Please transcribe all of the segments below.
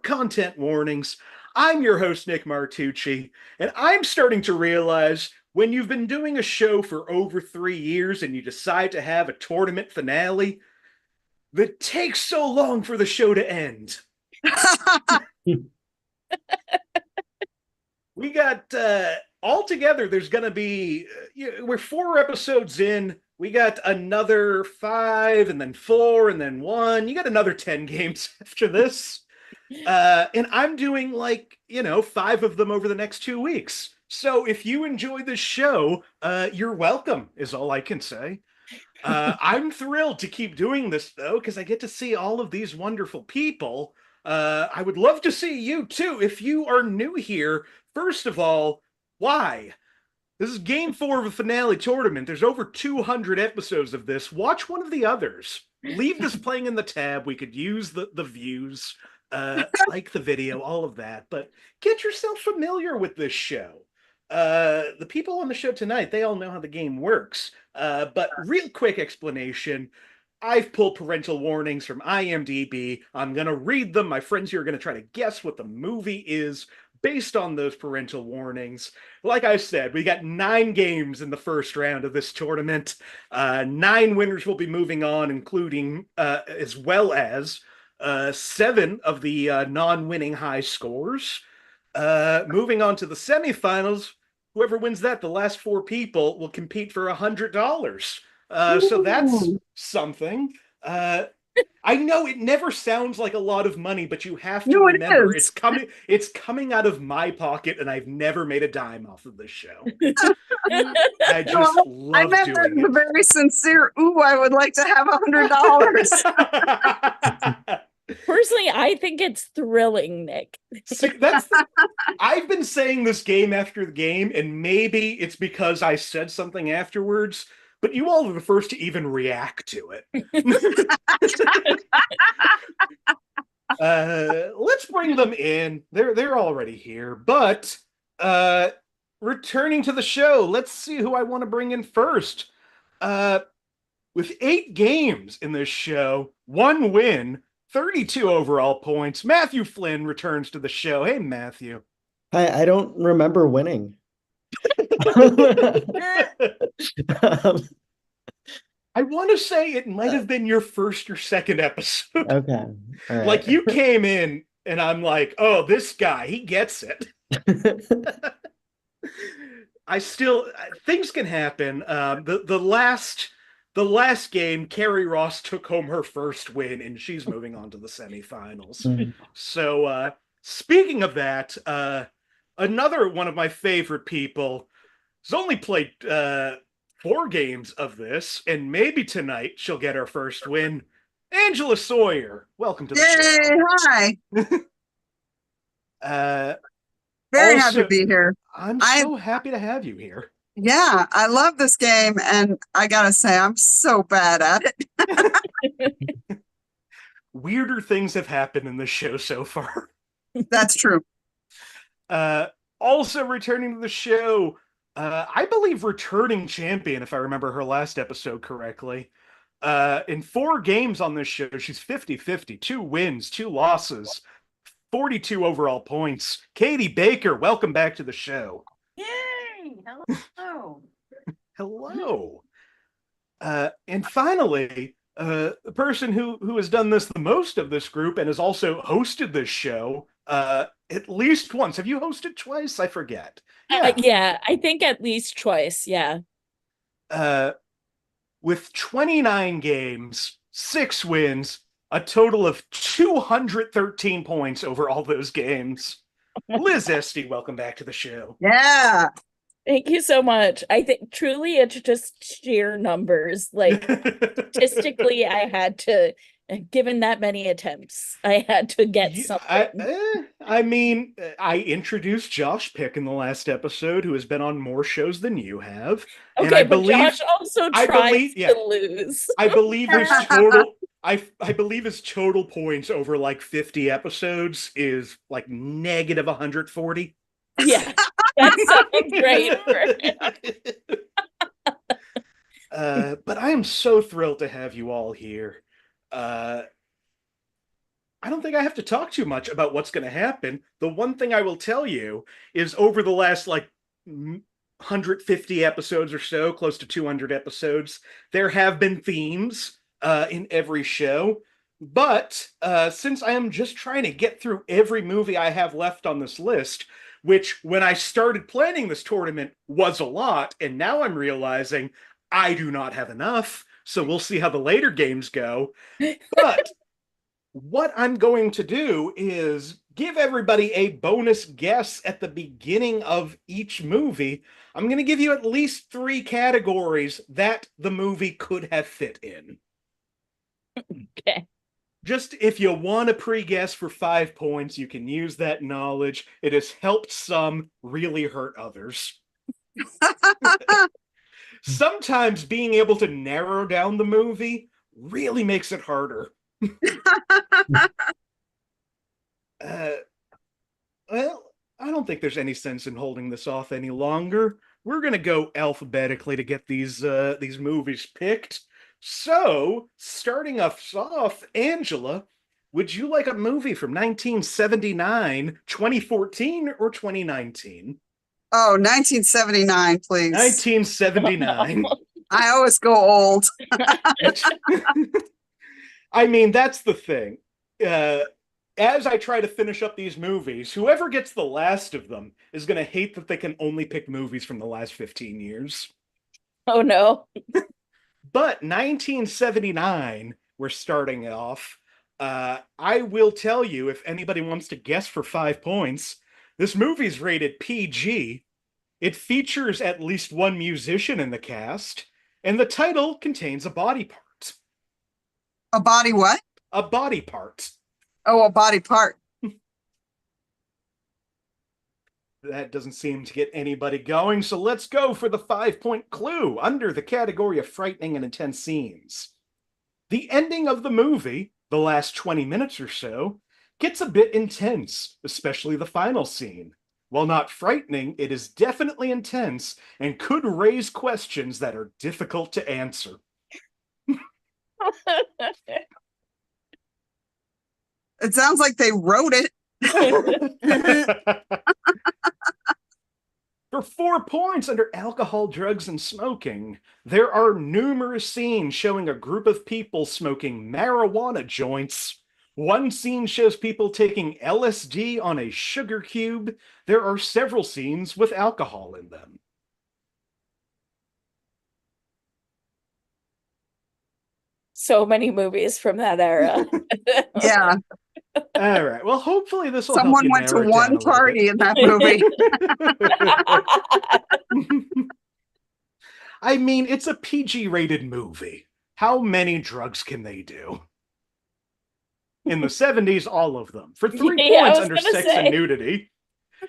content warnings. I'm your host, Nick Martucci, and I'm starting to realize when you've been doing a show for over 3 years and you decide to have a tournament finale, that takes so long for the show to end. We got altogether, there's going to be, we're 4 episodes in. We got another 5, and then 4, and then 1. You got another 10 games after this. And I'm doing 5 of them over the next 2 weeks. So if you enjoy this show, you're welcome, is all I can say. I'm thrilled to keep doing this, though, because I get to see all of these wonderful people. I would love to see you, too. If you are new here, first of all, why? This is game 4 of a finale tournament. There's over 200 episodes of this. Watch one of the others. Leave this playing in the tab. We could use the views, like the video, all of that. But get yourself familiar with this show. The people on the show tonight, they all know how the game works. But real quick explanation. I've pulled parental warnings from IMDb. I'm going to read them. My friends here are going to try to guess what the movie is based on those parental warnings. Like I said, we got 9 games in the first round of this tournament. 9 winners will be moving on, including as well as 7 of the non-winning high scores. Moving on to the semifinals, whoever wins that, the last 4 people will compete for $100. So that's something. I know it never sounds like a lot of money, but you have to remember it's coming out of my pocket, and I've never made a dime off of this show. I just love doing it. Very sincere. Ooh, I would like to have $100. Personally, I think it's thrilling, Nick. See, I've been saying this game after the game, and maybe it's because I said something afterwards, but you all are the first to even react to it. Let's bring them in. They're already here, but returning to the show, let's see who I want to bring in first. With 8 games in this show, 1 win, 32 overall points, Matthew Flynn returns to the show. Hey, Matthew. Hi, I don't remember winning. I want to say it might have been your first or second episode. Okay. All right. Like, you came in and I'm like, oh, this guy, he gets it. Things can happen. The last game, Carrie Ross took home her first win, and she's moving on to the semifinals. So, speaking of that, another one of my favorite people has only played 4 games of this, and maybe tonight she'll get her first win. Angela Sawyer, welcome to the show. Hi. Very happy to be here. I'm so happy to have you here. Yeah, I love this game, and I gotta say, I'm so bad at it. Weirder things have happened in the show so far. That's true. Also returning to the show, I believe returning champion, if I remember her last episode correctly. In 4 games on this show, she's 50-50, 2 wins, 2 losses, 42 overall points. Katie Baker, welcome back to the show. Yay! Hello. Hello. And finally, the person who has done this the most of this group and has also hosted this show at least once. Have you hosted twice? I forget. Yeah, I think at least twice, yeah. With 29 games, 6 wins, a total of 213 points over all those games. Liz Estey, welcome back to the show. Yeah. Thank you so much. I think truly it's just sheer numbers. Like, statistically, I had to, given that many attempts, I had to get something. I introduced Josh Pick in the last episode, who has been on more shows than you have. Okay, and but Josh also tries to lose. I believe his total. I believe his total points over like 50 episodes is like negative 140. Yeah, that sounds great for him. But I am so thrilled to have you all here. I don't think I have to talk too much about what's going to happen. The one thing I will tell you is over the last 150 episodes or so, close to 200 episodes, there have been themes in every show. But since I am just trying to get through every movie I have left on this list, which when I started planning this tournament was a lot, and now I'm realizing I do not have enough. So we'll see how the later games go. But what I'm going to do is give everybody a bonus guess at the beginning of each movie. I'm going to give you at least 3 categories that the movie could have fit in. Okay. Just if you want to pre-guess for 5 points, you can use that knowledge. It has helped some, really hurt others. Sometimes being able to narrow down the movie really makes it harder. Well, I don't think there's any sense in holding this off any longer. We're gonna go alphabetically to get these movies picked. So, starting us off, Angela, would you like a movie from 1979, 2014, or 2019? Oh, 1979, please. 1979. I always go old. I mean, that's the thing. As I try to finish up these movies, whoever gets the last of them is going to hate that they can only pick movies from the last 15 years. Oh, no. But 1979, we're starting off. I will tell you, if anybody wants to guess for 5 points, this movie's rated PG. It features at least one musician in the cast, and the title contains a body part. A body what? A body part. Oh, a body part. That doesn't seem to get anybody going, so let's go for the 5-point clue under the category of frightening and intense scenes. The ending of the movie, the last 20 minutes or so, gets a bit intense, especially the final scene. While not frightening, it is definitely intense and could raise questions that are difficult to answer. It sounds like they wrote it. For 4 points under alcohol, drugs, and smoking, there are numerous scenes showing a group of people smoking marijuana joints. One scene shows people taking LSD on a sugar cube. There are several scenes with alcohol in them. So many movies from that era. Yeah. All right. Well, hopefully this will Someone help went to you narrow it one down a little party bit. in that movie. I mean, it's a PG-rated movie. How many drugs can they do? In the 70s, all of them. For 3 Yeah, I points was under gonna sex say. and nudity,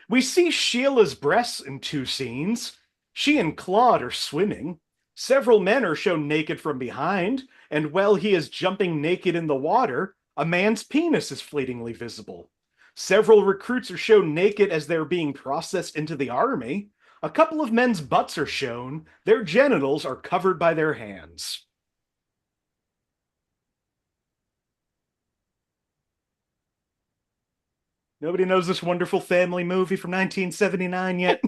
we see Sheila's breasts in 2 scenes. She and Claude are swimming. Several men are shown naked from behind, and while he is jumping naked in the water, a man's penis is fleetingly visible. Several recruits are shown naked as they're being processed into the army. A couple of men's butts are shown. Their genitals are covered by their hands. Nobody knows this wonderful family movie from 1979 yet?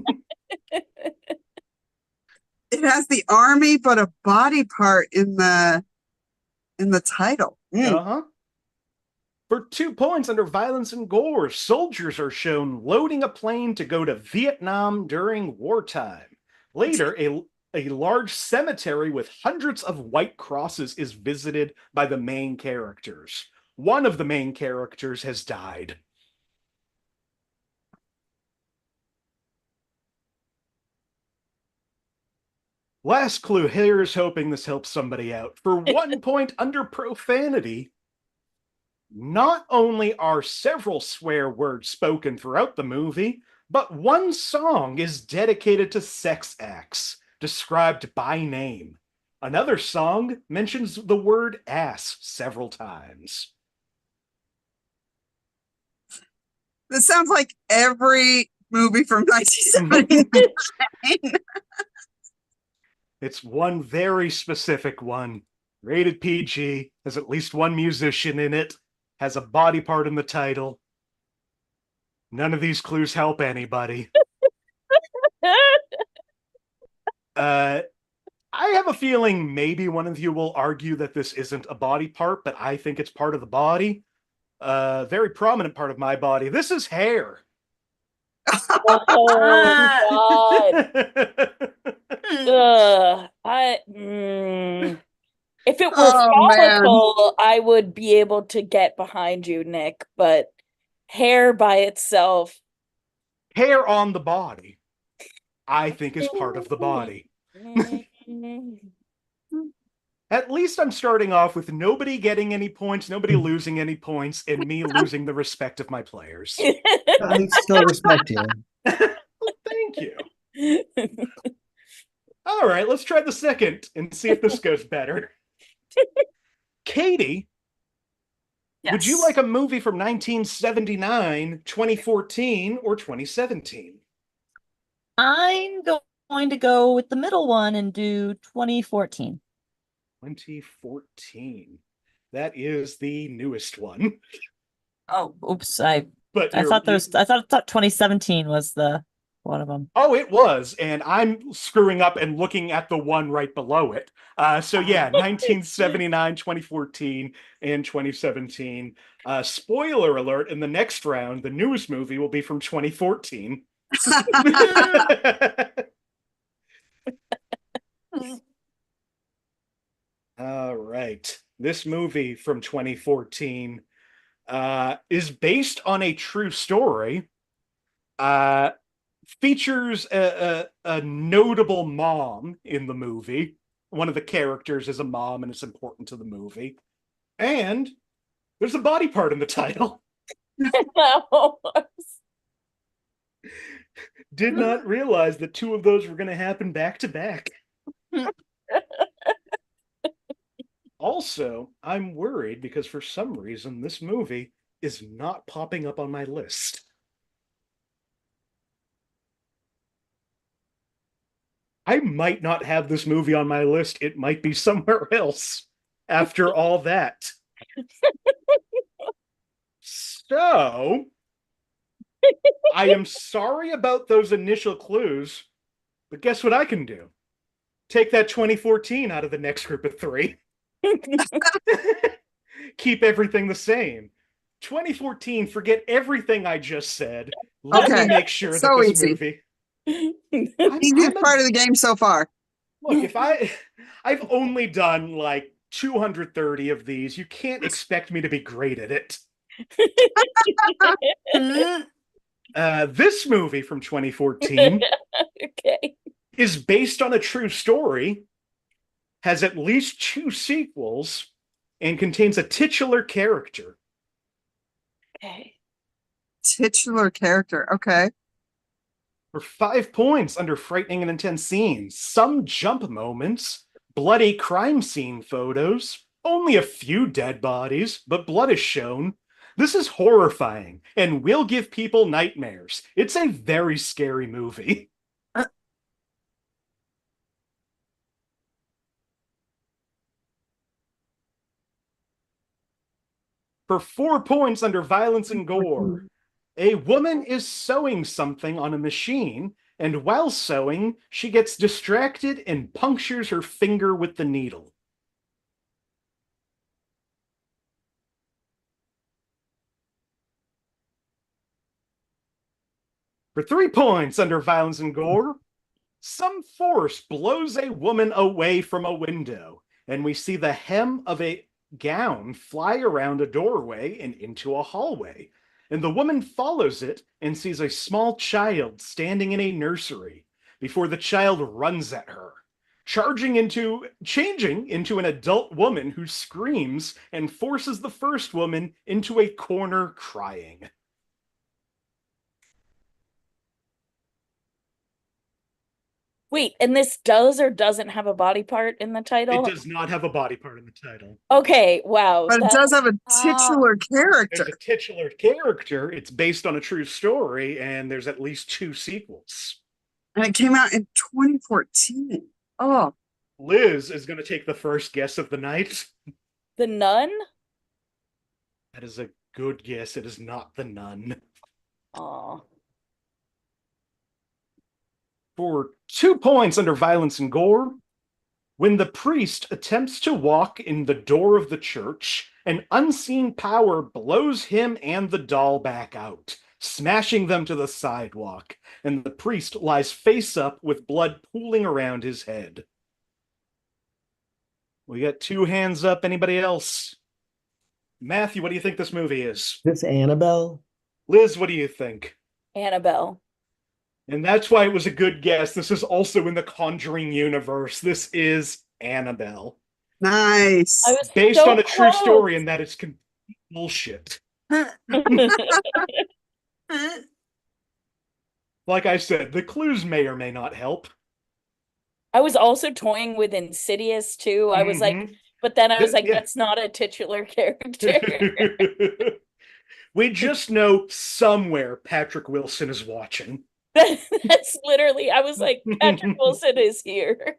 It has the army, but a body part in the title. Uh-huh. For 2 points under violence and gore, soldiers are shown loading a plane to go to Vietnam during wartime. Later, a large cemetery with hundreds of white crosses is visited by the main characters. One of the main characters has died. Last clue, here's hoping this helps somebody out. For 1 point under profanity, not only are several swear words spoken throughout the movie, but one song is dedicated to sex acts, described by name. Another song mentions the word ass several times. This sounds like every movie from 1979. It's one very specific one. Rated PG, has at least one musician in it. has a body part in the title. None of these clues help anybody. I have a feeling maybe one of you will argue that this isn't a body part, but I think it's part of the body. Very prominent part of my body. This is hair. Oh God. If it were Oh, man. follicle, I would be able to get behind you, Nick, but hair by itself. Hair on the body, I think, is part of the body. At least I'm starting off with nobody getting any points, nobody losing any points, and me losing the respect of my players. I still respect you. Thank you. All right, let's try the second and see if this goes better. Katie, would you like a movie from 1979, 2014, or 2017? I'm going to go with the middle one and do 2014. 2014. That is the newest one. Oh, oops. I But thought 2017 was the one of them. Oh, it was, and I'm screwing up and looking at the one right below it. So yeah, 1979, 2014, and 2017. Spoiler alert, in the next round, the newest movie will be from 2014. All right. This movie from 2014 is based on a true story. Features a notable mom in the movie. One of the characters is a mom, and it's important to the movie. And there's a body part in the title. No. Did not realize that two of those were going to happen back to back. Also, I'm worried because for some reason this movie is not popping up on my list. I might not have this movie on my list. It might be somewhere else after all that. So, I am sorry about those initial clues, but guess what I can do? Take that 2014 out of the next group of three. Keep everything the same. 2014, forget everything I just said. Let me make sure that this easy. movie... Easiest part of the game so far. Look, if I've only done like 230 of these, you can't expect me to be great at it. This movie from 2014 is based on a true story, has at least 2 sequels, and contains a titular character. Okay. Titular character, okay. For 5 points under frightening and intense scenes, some jump moments, bloody crime scene photos, only a few dead bodies, but blood is shown. This is horrifying and will give people nightmares. It's a very scary movie. For 4 points under violence and gore, a woman is sewing something on a machine, and while sewing, she gets distracted and punctures her finger with the needle. For 3 points under violence and gore, some force blows a woman away from a window, and we see the hem of a gown fly around a doorway and into a hallway. And the woman follows it and sees a small child standing in a nursery before the child runs at her, changing into an adult woman who screams and forces the first woman into a corner crying. Wait, and this does or doesn't have a body part in the title? It does not have a body part in the title. Okay, wow. But it does have a titular character. There's a titular character. It's based on a true story, and there's at least 2 sequels. And it came out in 2014. Oh. Liz is going to take the first guess of the night. The Nun? That is a good guess. It is not The Nun. Aw. For 2 points under violence and gore, when the priest attempts to walk in the door of the church, an unseen power blows him and the doll back out, smashing them to the sidewalk, and the priest lies face up with blood pooling around his head. We got 2 hands up. Anybody else? Matthew, what do you think this movie is? This Annabelle? Liz, what do you think? Annabelle. And that's why it was a good guess. This is also in the Conjuring universe. This is Annabelle. Nice. I was Based so on a true close. story, and that is complete bullshit. Like I said, the clues may or may not help. I was also toying with Insidious too. I was like, but then I was like, Yeah. that's not a titular character. We just know somewhere Patrick Wilson is watching. That's literally, I was like, Patrick Wilson is here.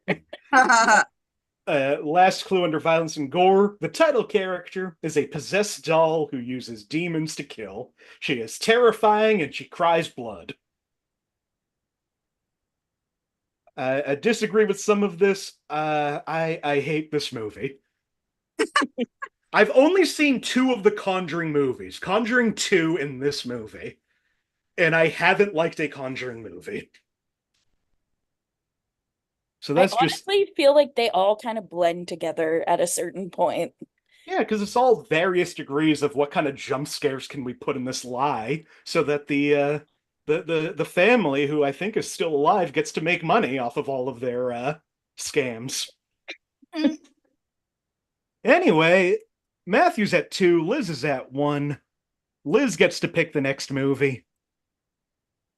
Last clue under violence and gore. The title character is a possessed doll who uses demons to kill. She is terrifying and she cries blood. I disagree with some of this. I hate this movie. I've only seen 2 of the Conjuring movies, Conjuring 2 and this movie, and I haven't liked a Conjuring movie. So that's I honestly feel like they all kind of blend together at a certain point. Yeah, because it's all various degrees of what kind of jump scares can we put in this lie, so that the family, who I think is still alive, gets to make money off of all of their scams. Anyway, Matthew's at 2, Liz is at 1. Liz gets to pick the next movie.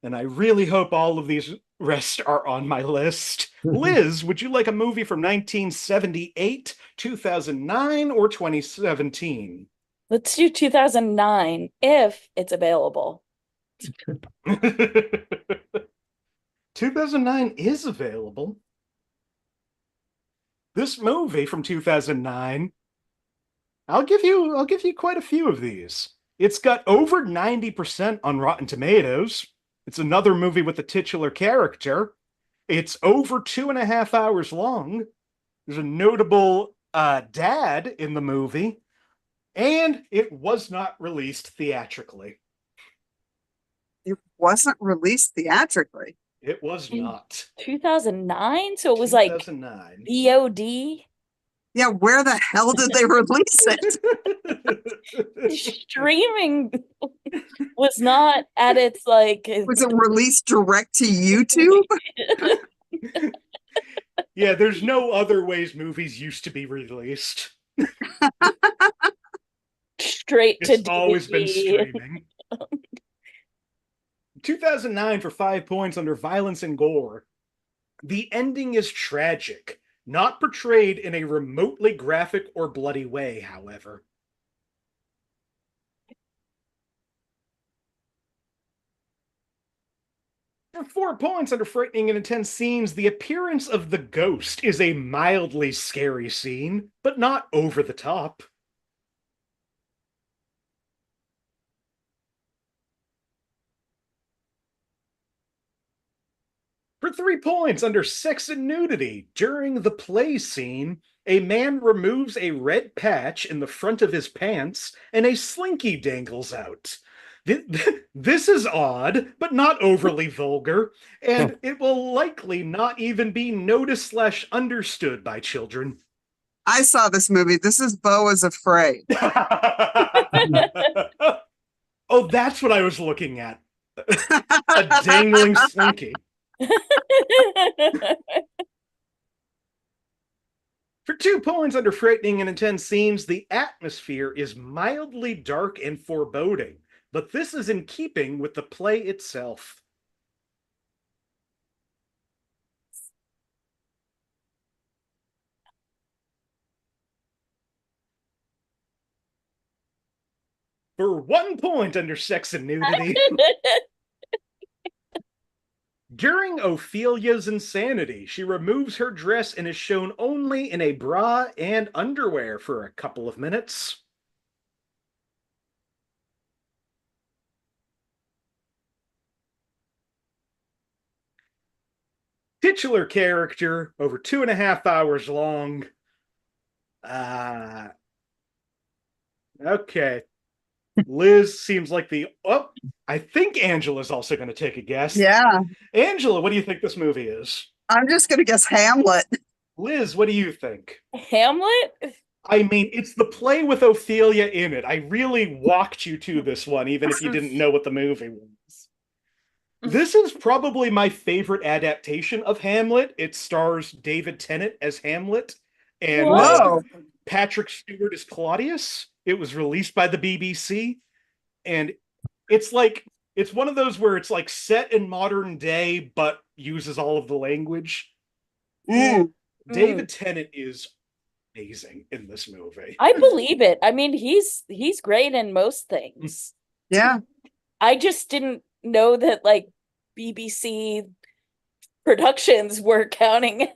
And I really hope all of these rest are on my list. Liz, would you like a movie from 1978, 2009, or 2017? Let's do 2009 if it's available. 2009 is available. This movie from 2009, I'll give you quite a few of these. It's got over 90% on Rotten Tomatoes. It's another movie with a titular character. It's over 2.5 hours long. There's a notable dad in the movie, and it was not released theatrically. It wasn't released theatrically. It was not. 2009? So it was like 2009. VOD? Yeah, where the hell did they release it? Streaming was not at its like. Was it released direct to YouTube? Yeah, there's no other ways movies used to be released. Straight to It's always been DVD. streaming. 2009 for 5 points under violence and gore. The ending is tragic, not portrayed in a remotely graphic or bloody way, however. For 4 points under frightening and intense scenes, the appearance of the ghost is a mildly scary scene, but not over the top. For 3 points under sex and nudity, during the play scene, a man removes a red patch in the front of his pants and a slinky dangles out. This is odd, but not overly vulgar, and it will likely not even be noticed/understood by children. I saw this movie. This is Beau is Afraid. Oh, that's what I was looking at. A dangling slinky. For 2 points under frightening and intense scenes, the atmosphere is mildly dark and foreboding, but this is in keeping with the play itself. For 1 point under sex and nudity, during Ophelia's insanity, she removes her dress and is shown only in a bra and underwear for a couple of minutes. Titular character, over 2.5 hours long. Okay. Liz seems like I think Angela's also going to take a guess. Yeah. Angela, what do you think this movie is? I'm just going to guess Hamlet. Liz, what do you think? Hamlet? I mean, it's the play with Ophelia in it. I really walked you to this one, even if you didn't know what the movie was. This is probably my favorite adaptation of Hamlet. It stars David Tennant as Hamlet and Whoa. Patrick Stewart as Claudius. It was released by the BBC, and it's one of those where it's like set in modern day but uses all of the language. David Tennant is amazing in this movie. I believe it. I mean, he's great in most things. Yeah. I just didn't know that like BBC productions were counting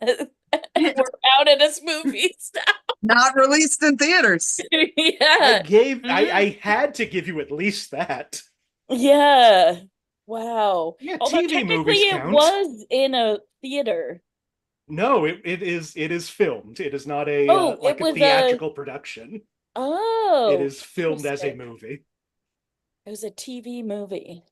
were counted as movies now. Not released in theaters. Yeah. I had to give you at least that. Yeah. Wow. Yeah, Although TV technically movies it count. was in a theater. No, it is filmed. It is not a it a was theatrical production. Oh. It is filmed as a interesting. movie. It was a TV movie.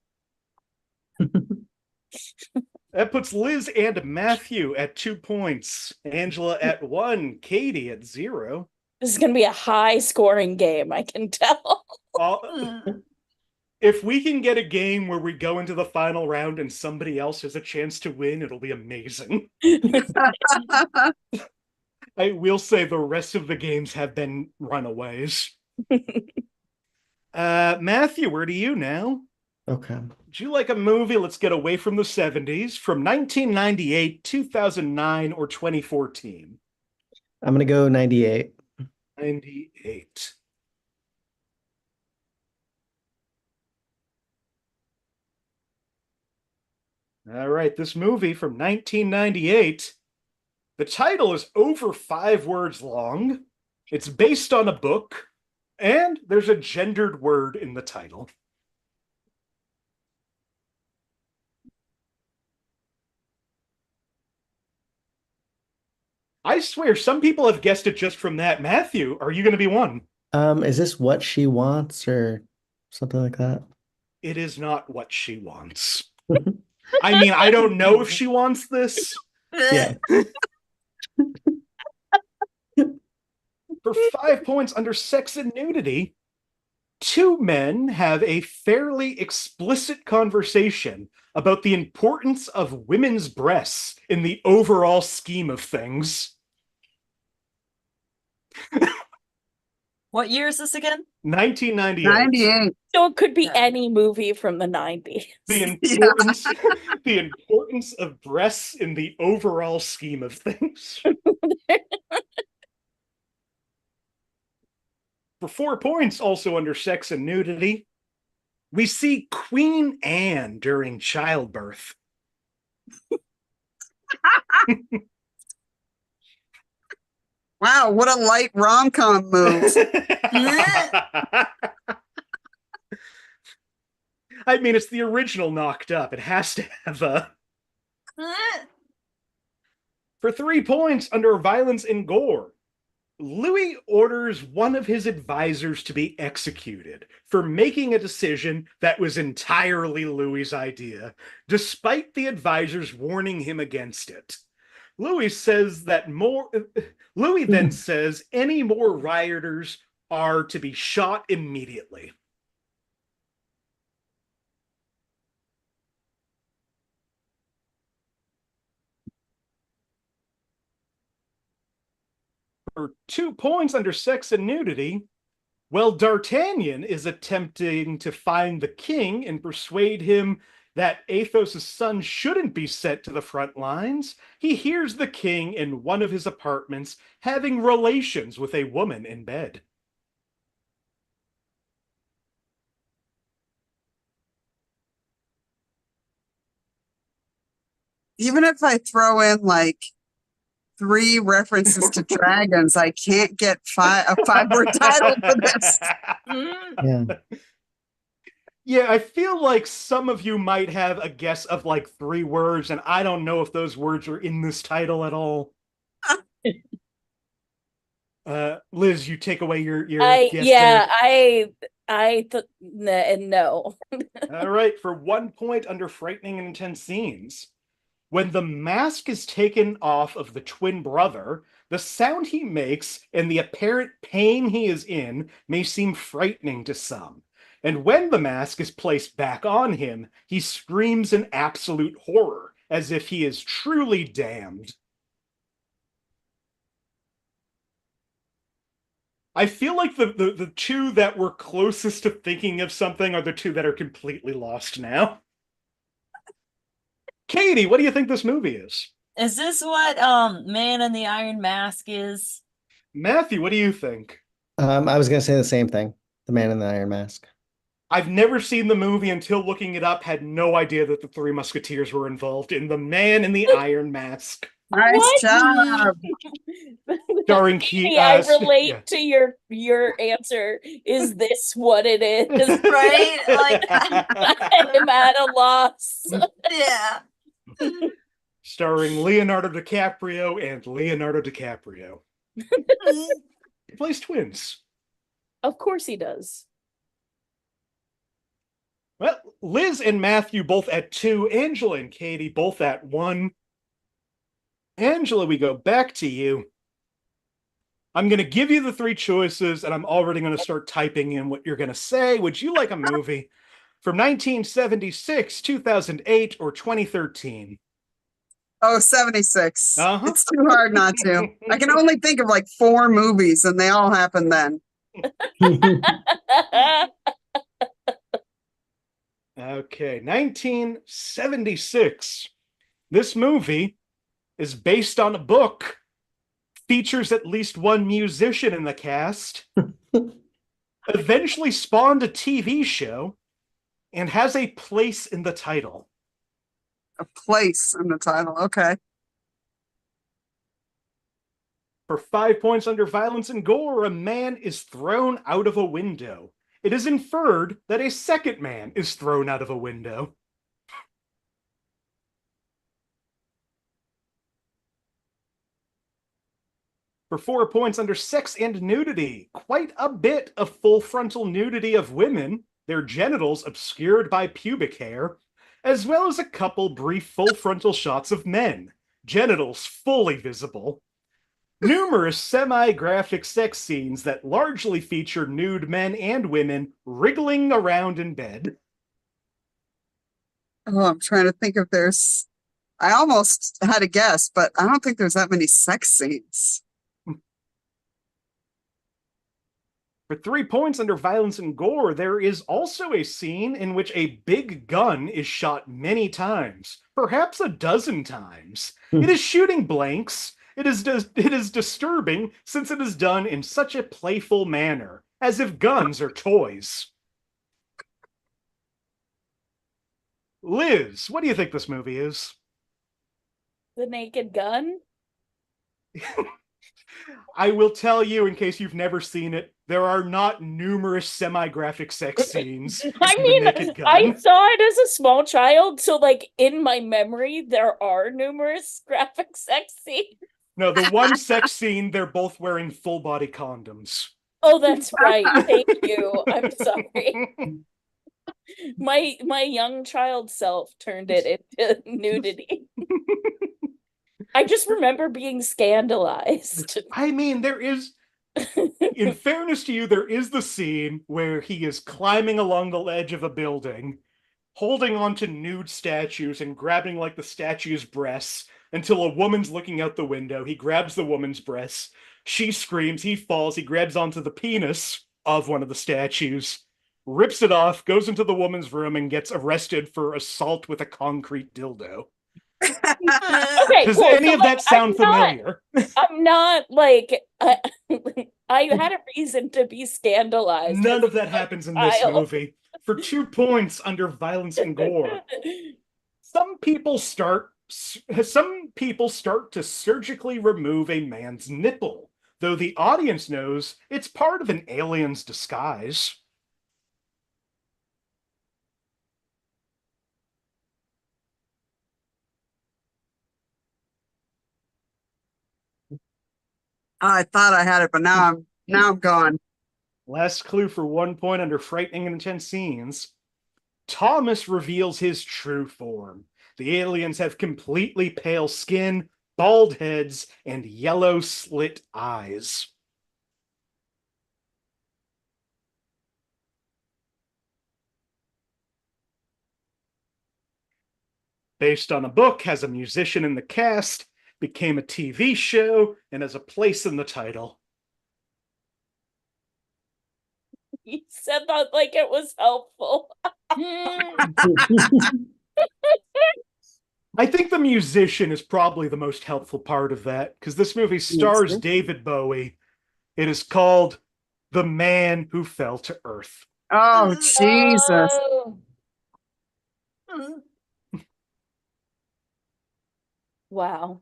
That puts Liz and Matthew at 2 points, Angela at 1, Katie at 0. This is going to be a high scoring game, I can tell. If we can get a game where we go into the final round and somebody else has a chance to win, it'll be amazing. I will say the rest of the games have been runaways. Matthew, where do you now? Okay. Would you like a movie? Let's get away from the 70s, from 1998, 2009, or 2014? I'm going to go 98. 98. All right, this movie from 1998. The title is over 5 words long. It's based on a book, and there's a gendered word in the title. I swear, some people have guessed it just from that. Matthew, are you going to be one? Is this What She Wants or something like that? It is not What She Wants. I mean, I don't know if she wants this. Yeah. For 5 points under sex and nudity, 2 men have a fairly explicit conversation about the importance of women's breasts in the overall scheme of things. What year is this again? 1998. 98. So it could be any movie from the 90s. The importance of breasts in the overall scheme of things. For 4 points, also under sex and nudity, we see Queen Anne during childbirth. Wow, what a light rom-com move. I mean, it's the original Knocked Up. It has to have a... For 3 points, under violence and gore, Louis orders one of his advisors to be executed for making a decision that was entirely Louis's idea, despite the advisors warning him against it. Louis then says any more rioters are to be shot immediately. For 2 points under sex and nudity, well, D'Artagnan is attempting to find the king and persuade him that Athos' son shouldn't be sent to the front lines. He hears the king in one of his apartments having relations with a woman in bed. Even if I throw in like 3 references to dragons, I can't get a 5-word title for this. Yeah. Yeah, I feel like some of you might have a guess of like 3 words, and I don't know if those words are in this title at all. Liz, you take away your I guess yeah, there. I th no. All right, for 1 point under frightening and intense scenes. When the mask is taken off of the twin brother, the sound he makes and the apparent pain he is in may seem frightening to some. And when the mask is placed back on him, he screams in absolute horror, as if he is truly damned. I feel like the two that were closest to thinking of something are the two that are completely lost now. Katie, what do you think this movie is? Is this what Man in the Iron Mask is? Matthew, what do you think? I was gonna say the same thing. The Man in the Iron Mask. I've never seen the movie until looking it up, had no idea that the Three Musketeers were involved in The Man in the Iron Mask. Nice What? job. Starring Hey, I relate yeah. to your answer. Is this what it is? Right? Like, I'm at a loss. yeah. Starring Leonardo DiCaprio and Leonardo DiCaprio. He plays twins. Of course he does. Well, Liz and Matthew both at 2, Angela and Katie both at 1. Angela, we go back to you. I'm going to give you the 3 choices, and I'm already going to start typing in what you're going to say. Would you like a movie from 1976, 2008, or 2013? Oh, 76. Uh-huh. It's too hard not to. I can only think of like 4 movies and they all happened then. Okay, 1976. This movie is based on a book, features at least one musician in the cast, eventually spawned a TV show, and has a place in the title. A place in the title. Okay. For 5 points under violence and gore, a man is thrown out of a window. It is inferred that a second man is thrown out of a window. For 4 points under sex and nudity, quite a bit of full frontal nudity of women, their genitals obscured by pubic hair, as well as a couple brief full frontal shots of men, genitals fully visible. Numerous semi-graphic sex scenes that largely feature nude men and women wriggling around in bed. Oh, I'm trying to think if there's. I almost had a guess, but I don't think there's that many sex scenes. For 3 points under violence and gore, there is also a scene in which a big gun is shot many times, perhaps a dozen times. It is shooting blanks. It is disturbing since it is done in such a playful manner, as if guns are toys. Liz, what do you think this movie is? The Naked Gun? I will tell you, in case you've never seen it, there are not numerous semi-graphic sex scenes. I mean, I saw it as a small child, so like in my memory, there are numerous graphic sex scenes. No, the one sex scene, they're both wearing full body condoms. Oh, that's right. Thank you. I'm sorry. My young child self turned it into nudity. I just remember being scandalized. I mean, there is, in fairness to you, there is the scene where he is climbing along the ledge of a building, holding onto nude statues and grabbing like the statue's breasts until a woman's looking out the window. He grabs the woman's breasts. She screams. He falls. He grabs onto the penis of one of the statues, rips it off, goes into the woman's room, and gets arrested for assault with a concrete dildo. Okay, Does cool. any So, of that sound familiar? I'm not like I had a reason to be scandalized. None of that happens in this movie. For 2 points under violence and gore. Some people start to surgically remove a man's nipple, though the audience knows it's part of an alien's disguise. I thought I had it, but now I'm gone. Last clue for 1 point under frightening and intense scenes. Thomas reveals his true form. The aliens have completely pale skin, bald heads, and yellow slit eyes. Based on a book, has a musician in the cast, became a TV show, and has a place in the title. You said that like it was helpful. I think the musician is probably the most helpful part of that, because this movie stars David Bowie. It is called The Man Who Fell to Earth. Oh, Jesus. Oh. Wow.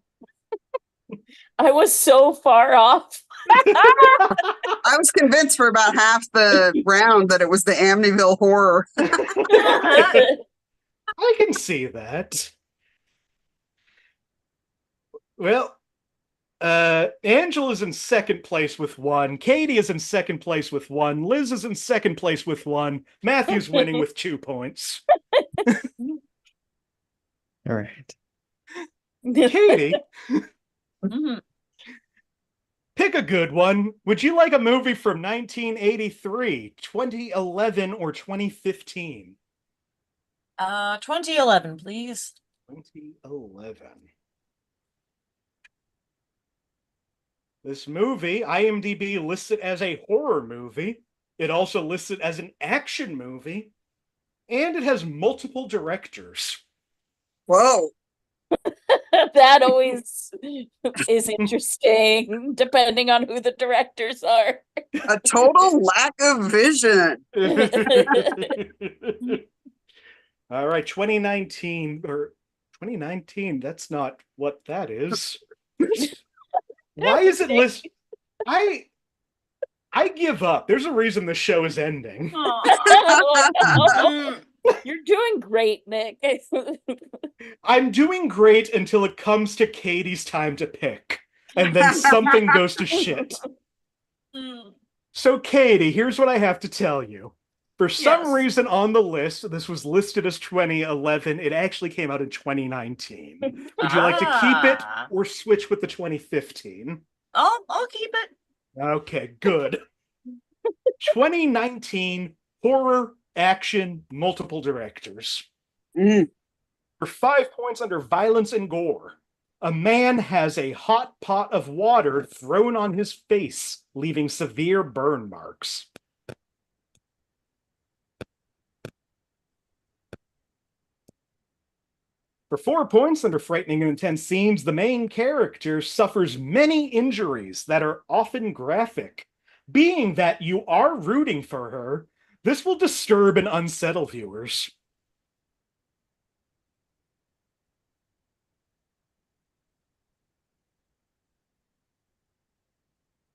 I was so far off. I was convinced for about half the round that it was the Amityville Horror. I can see that. Well, Angela's in second place with 1. Katie is in second place with 1. Liz is in second place with 1. Matthew's winning with 2 points. All right. Katie, Mhm. pick a good one. Would you like a movie from 1983, 2011, or 2015? 2011, please. 2011. This movie, IMDb lists it as a horror movie. It also lists it as an action movie. And it has multiple directors. Whoa. That always is interesting, depending on who the directors are. A total lack of vision. All right, 2019 or 2019. That's not what that is. Why is it listed? I give up. There's a reason the show is ending. You're doing great, Nick. I'm doing great until it comes to Katie's time to pick, and then something goes to shit. So, Katie, here's what I have to tell you. For some reason on the list, this was listed as 2011. It actually came out in 2019. Would you like to keep it or switch with the 2015? I'll keep it. Okay, good. 2019 horror, action, multiple directors. For 5 points under violence and gore, a man has a hot pot of water thrown on his face, leaving severe burn marks. For 4 points under frightening and intense scenes, the main character suffers many injuries that are often graphic. Being that you are rooting for her, this will disturb and unsettle viewers.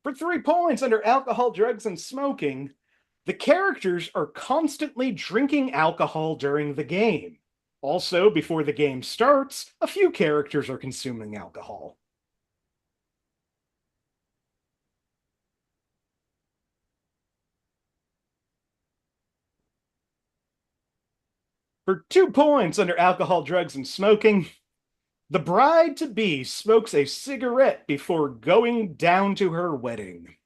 For 3 points under alcohol, drugs, and smoking, the characters are constantly drinking alcohol during the game. Also, before the game starts, a few characters are consuming alcohol. For 2 points under alcohol, drugs, and smoking, the bride-to-be smokes a cigarette before going down to her wedding.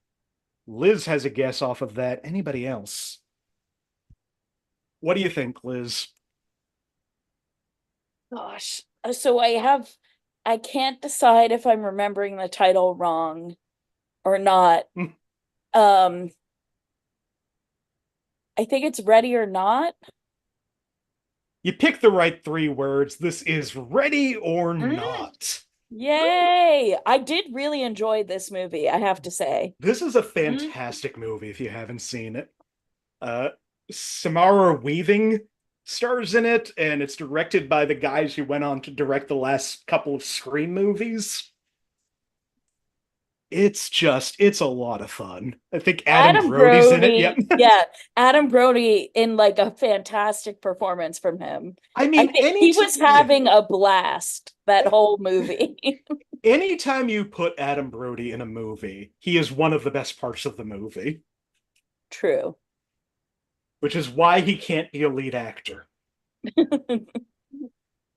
Liz has a guess off of that. Anybody else? What do you think, Liz? Gosh. So I can't decide if I'm remembering the title wrong or not. I think it's Ready or Not. You picked the right 3 words. This is Ready or Not. Yay! I did really enjoy this movie, I have to say. This is a fantastic movie if you haven't seen it. Samara Weaving stars in it, and it's directed by the guys who went on to direct the last couple of Scream movies. It's a lot of fun. I think Adam Brody's in it. Yep. Yeah, Adam Brody in like a fantastic performance from him. I mean, he was having a blast. that whole movie. Anytime you put Adam Brody in a movie, he is one of the best parts of the movie. True. Which is why he can't be a lead actor.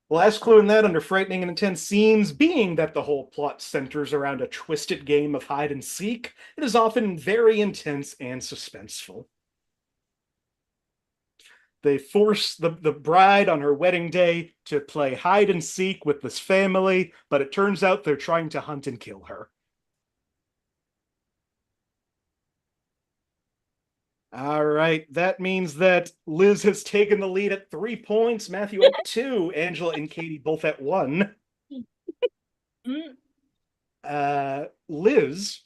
Last clue in that, under frightening and intense scenes, being that the whole plot centers around a twisted game of hide and seek, it is often very intense and suspenseful. They force the bride on her wedding day to play hide and seek with this family, but it turns out they're trying to hunt and kill her. All right, that means that Liz has taken the lead at 3 points, Matthew at 2, Angela and Katie both at 1. Liz,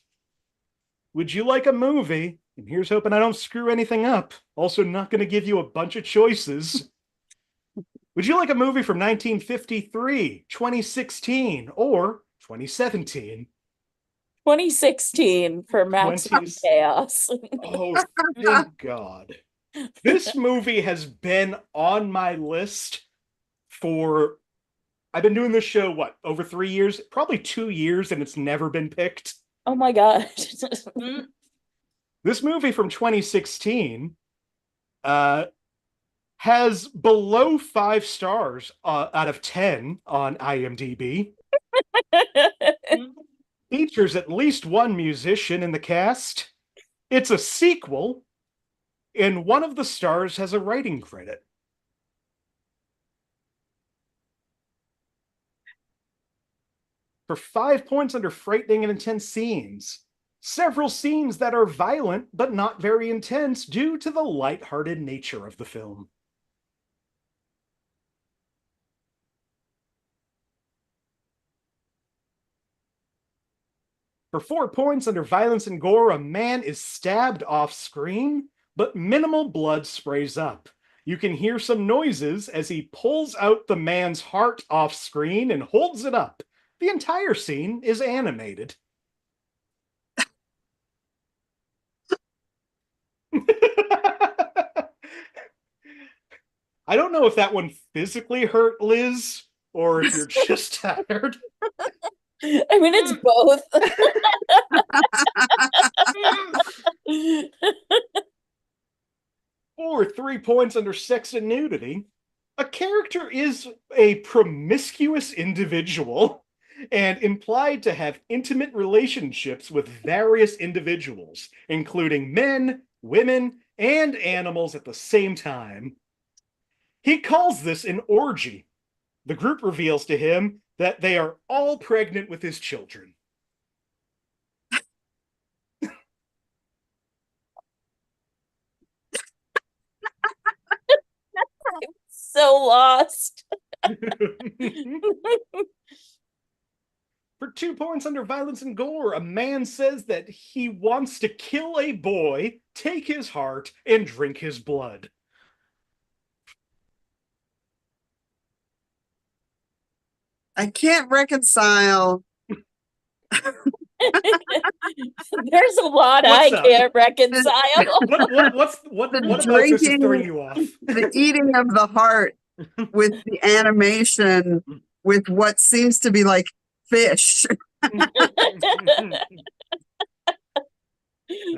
would you like a movie? And here's hoping I don't screw anything up. Also not going to give you a bunch of choices. Would you like a movie from 1953, 2016, or 2017? 2016 for maximum chaos. Oh, thank God. This movie has been on my list for, I've been doing this show, what, over 3 years? Probably 2 years, and it's never been picked. Oh my God. This movie from 2016 has below 5 stars out of 10 on IMDb. Features at least one musician in the cast. It's a sequel, and one of the stars has a writing credit. For 5 points under frightening and intense scenes. Several scenes that are violent but not very intense due to the light-hearted nature of the film. For 4 points under violence and gore, a man is stabbed off screen, but minimal blood sprays up. You can hear some noises as he pulls out the man's heart off screen and holds it up. The entire scene is animated. I don't know if that one physically hurt Liz or if you're just tired. I mean, it's both. For 3 points under sex and nudity, a character is a promiscuous individual and implied to have intimate relationships with various individuals, including men, women, and animals at the same time. He calls this an orgy. The group reveals to him that they are all pregnant with his children. So lost. For 2 points under violence and gore, a man says that he wants to kill a boy, take his heart, and drink his blood. I can't reconcile. There's a lot I can't reconcile. What about this is throwing you off? The eating of the heart with the animation with what seems to be like fish.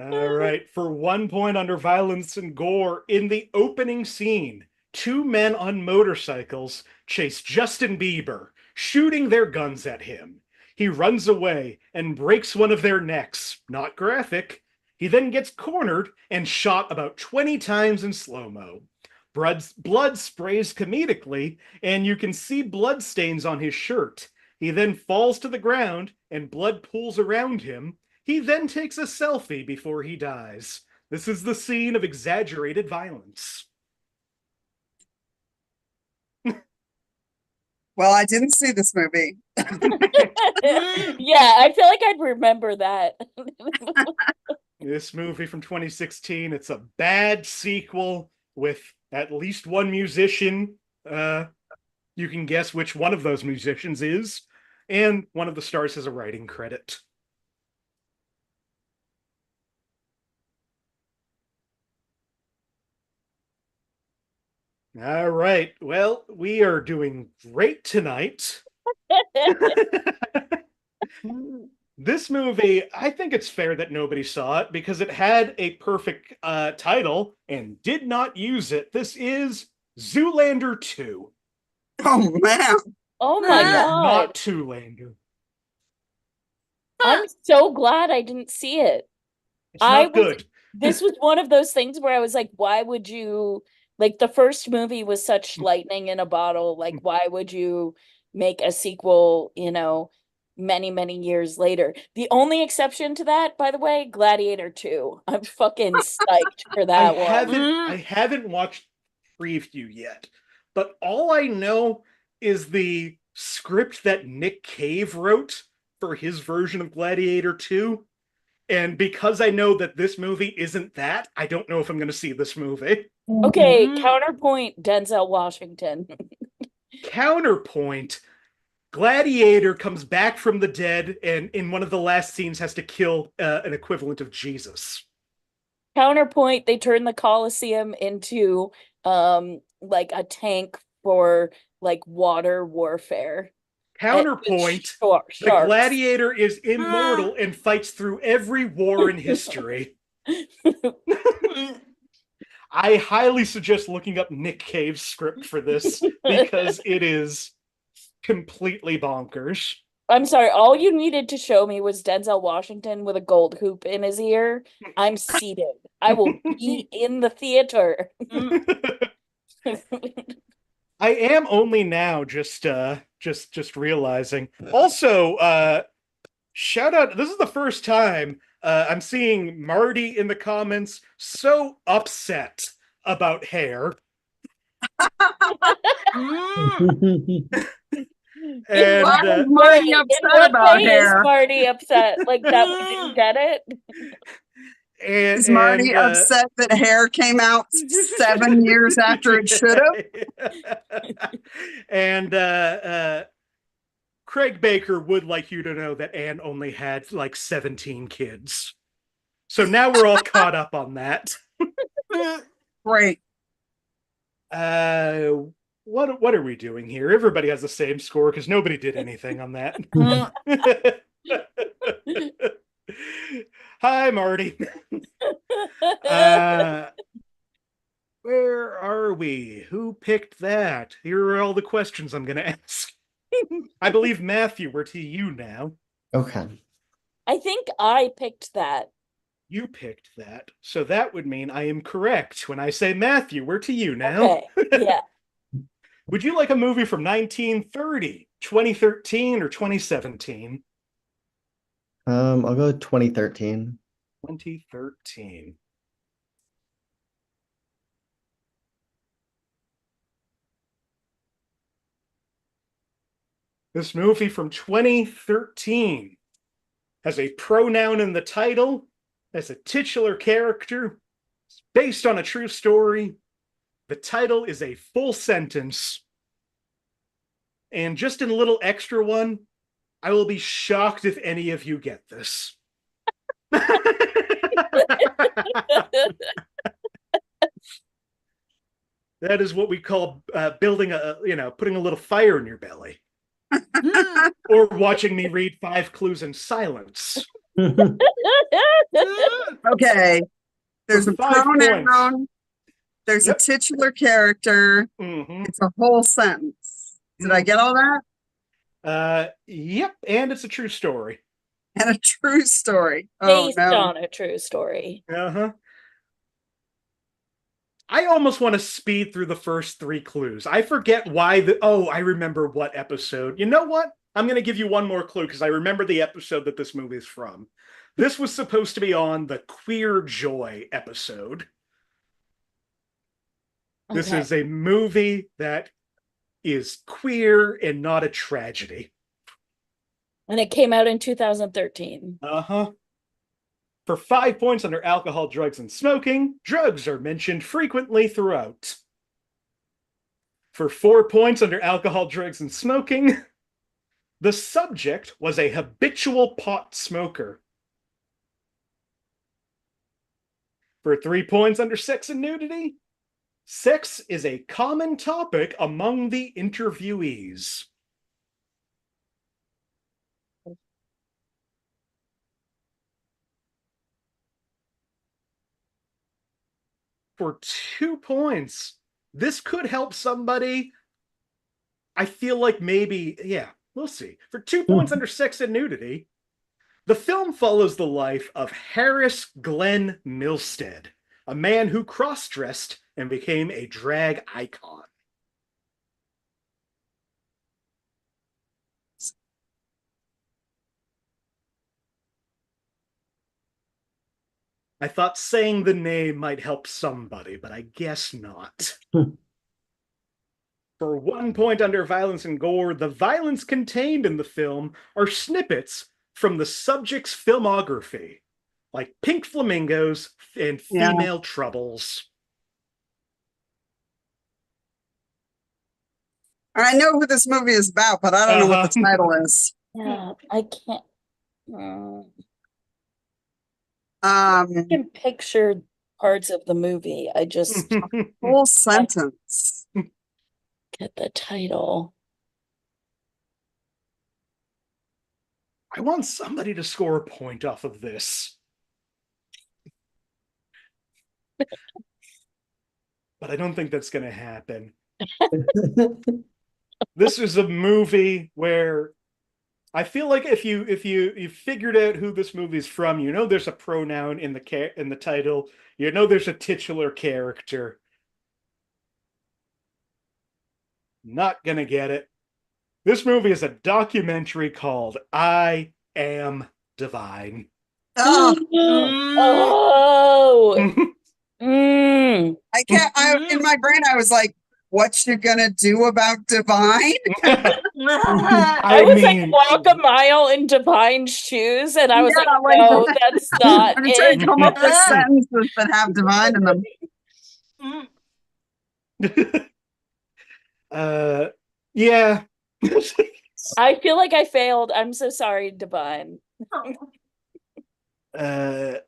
All right, for 1 point under violence and gore, in the opening scene, 2 men on motorcycles chase Justin Bieber, shooting their guns at him. He runs away and breaks one of their necks. Not graphic. He then gets cornered and shot about 20 times in slow-mo. Blood sprays comedically, and you can see blood stains on his shirt. He then falls to the ground, and blood pools around him. He then takes a selfie before he dies. This is the scene of exaggerated violence. Well, I didn't see this movie. Yeah, I feel like I'd remember that. This movie from 2016, it's a bad sequel with at least one musician. You can guess which one of those musicians is. And one of the stars has a writing credit. All right. Well, we are doing great tonight. This movie, I think it's fair that nobody saw it because it had a perfect title and did not use it. This is Zoolander 2. Oh man. Oh my Ah. God. Not Toolander. I'm so glad I didn't see it. It's not good. This was one of those things where I was like, why would you, like, the first movie was such lightning in a bottle. Like, why would you make a sequel, many, many years later? The only exception to that, by the way, Gladiator 2. I'm fucking psyched for that one. I haven't watched preview yet, but all I know is the script that Nick Cave wrote for his version of Gladiator 2. And because I know that this movie isn't that, I don't know if I'm going to see this movie. Okay, counterpoint Denzel Washington. Counterpoint, Gladiator comes back from the dead and in one of the last scenes has to kill an equivalent of Jesus. Counterpoint, they turn the Colosseum into like a tank for like water warfare. Counterpoint, the Gladiator is immortal and fights through every war in history. I highly suggest looking up Nick Cave's script for this because it is completely bonkers. I'm sorry, all you needed to show me was Denzel Washington with a gold hoop in his ear. I'm seated. I will be in the theater. I am only now just realizing. Also, shout out, this is the first time I'm seeing Marty in the comments so upset about hair. And why is Marty upset about hair? Is Marty upset? Like that we didn't get it? Is Marty upset that hair came out 7 years after it should have? And Craig Baker would like you to know that Anne only had like 17 kids. So now we're all caught up on that. Great. What are we doing here? Everybody has the same score because nobody did anything on that. Hi, Marty. Where are we? Who picked that? Here are all the questions I'm going to ask. I believe, Matthew, we're to you now. Okay. I think I picked that. You picked that. So that would mean I am correct when I say, Matthew, we're to you now. Okay, yeah. Would you like a movie from 1930, 2013, or 2017? I'll go 2013. 2013. This movie from 2013 has a pronoun in the title, has a titular character, it's based on a true story. The title is a full sentence. And just in a little extra one, I will be shocked if any of you get this. That is what we call building putting a little fire in your belly. Or watching me read 5 clues in silence. Okay. There's a 5 pronoun. points. There's a titular character. Mm-hmm. It's a whole sentence. Did I get all that? Yep. And it's a true story. And a true story. Based on a true story. Uh-huh. I almost want to speed through the first 3 clues. I forget why I remember what episode. You know what? I'm going to give you one more clue because I remember the episode that this movie is from. This was supposed to be on the Queer Joy episode. Okay. This is a movie that is queer and not a tragedy. And it came out in 2013. Uh-huh. For 5 points under alcohol, drugs, and smoking, drugs are mentioned frequently throughout. For 4 points under alcohol, drugs, and smoking, the subject was a habitual pot smoker. For 3 points under sex and nudity, sex is a common topic among the interviewees. for 2 points. This could help somebody. I feel like maybe, yeah, we'll see. For 2 points under sex and nudity, the film follows the life of Harris Glenn Milstead, a man who cross-dressed and became a drag icon. I thought saying the name might help somebody, but I guess not. For 1 point under violence and gore, the violence contained in the film are snippets from the subject's filmography, like pink flamingos and female troubles. I know who this movie is about, but I don't know what the title is. Yeah, I can't. I can picture parts of the movie. I just full sentence. Get the title. I want somebody to score a point off of this. But I don't think that's going to happen. This is a movie where I feel like if you figured out who this movie is from, you know there's a pronoun in the title, you know there's a titular character. Not gonna get it. This movie is a documentary called I Am Divine. Oh. I can't. In my brain, I was like, "What you gonna do about Divine?" I was like, walk a mile in Divine's shoes, and I was like, no, that's not I'm trying to come up with sentences that have Divine in them. Yeah. I feel like I failed. I'm so sorry, Divine.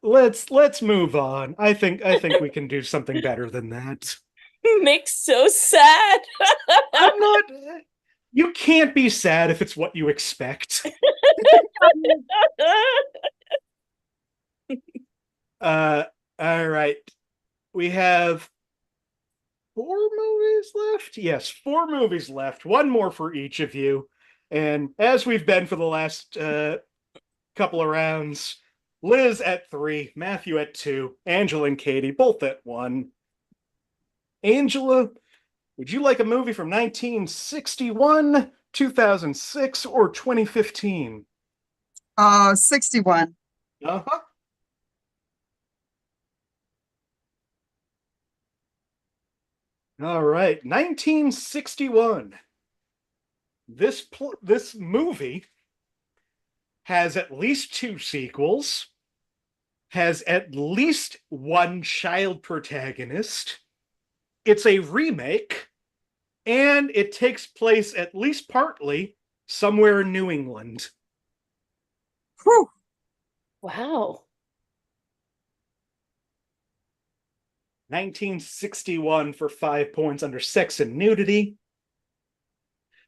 Let's move on. I think we can do something better than that. Nick's so sad. I'm not. You can't be sad if it's what you expect. All right. We have 4 movies left? Yes, 4 movies left. 1 more for each of you. And as we've been for the last couple of rounds, Liz at 3, Matthew at 2, Angela and Katie both at 1. Angela, would you like a movie from 1961, 2006, or 2015? 61. Uh-huh. All right, 1961. This movie has at least 2 sequels, has at least 1 child protagonist. It's a remake, and it takes place at least partly somewhere in New England. Whew. Wow. 1961 for 5 points under sex and nudity.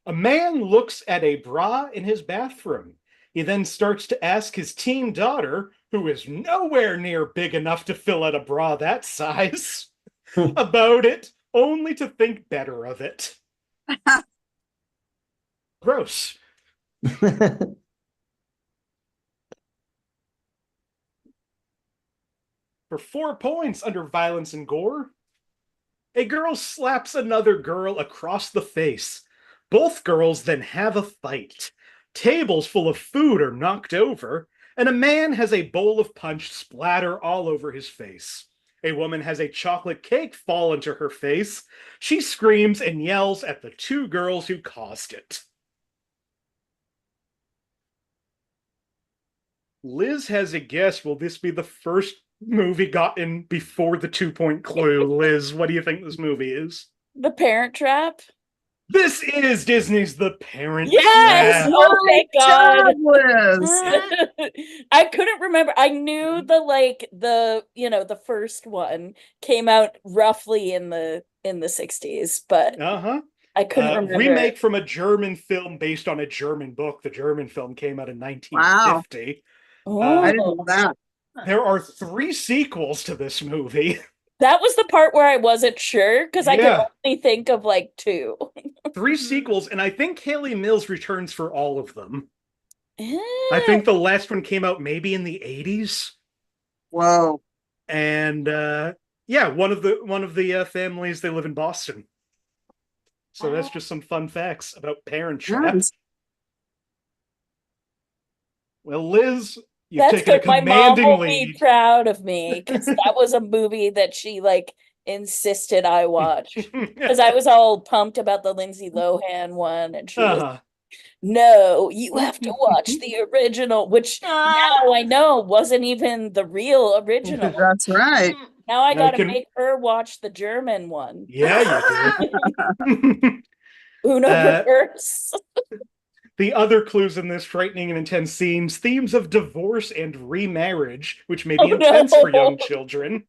A man looks at a bra in his bathroom. He then starts to ask his teen daughter, who is nowhere near big enough to fill out a bra that size, about it, only to think better of it. Gross. For 4 points under violence and gore, a girl slaps another girl across the face. Both girls then have a fight. Tables full of food are knocked over, and a man has a bowl of punch splatter all over his face. A woman has a chocolate cake fall into her face. She screams and yells at the 2 girls who caused it. Liz has a guess. Will this be the first movie gotten before the 2-point clue? Liz, what do you think this movie is? The Parent Trap? This is Disney's The Parent Trap. Oh my God. Liz. I couldn't remember. I knew the first one came out roughly in the 60s, but I couldn't remember. Remake from a German film based on a German book. The German film came out in 1950. Wow. I didn't know that. There are 3 sequels to this movie. That was the part where I wasn't sure because I could only think of like 2. 3 sequels, and I think Haley Mills returns for all of them. I Eh. think the last one came out maybe in the 80s. Whoa. And yeah, one of the families, they live in Boston. So that's just some fun facts about Parent Trap. Nice. Well, Liz, you've That's taken a good. My mom commanding will lead. be proud of me because that was a movie that she like insisted I watch. Because I was all pumped about the Lindsay Lohan one, and she was, no, you have to watch the original, which now I know wasn't even the real original. That's right. Now I gotta make her watch the German one. Yeah, you do. Uno reverse. The other clues in this frightening and intense scenes, themes of divorce and remarriage, which may be intense for young children.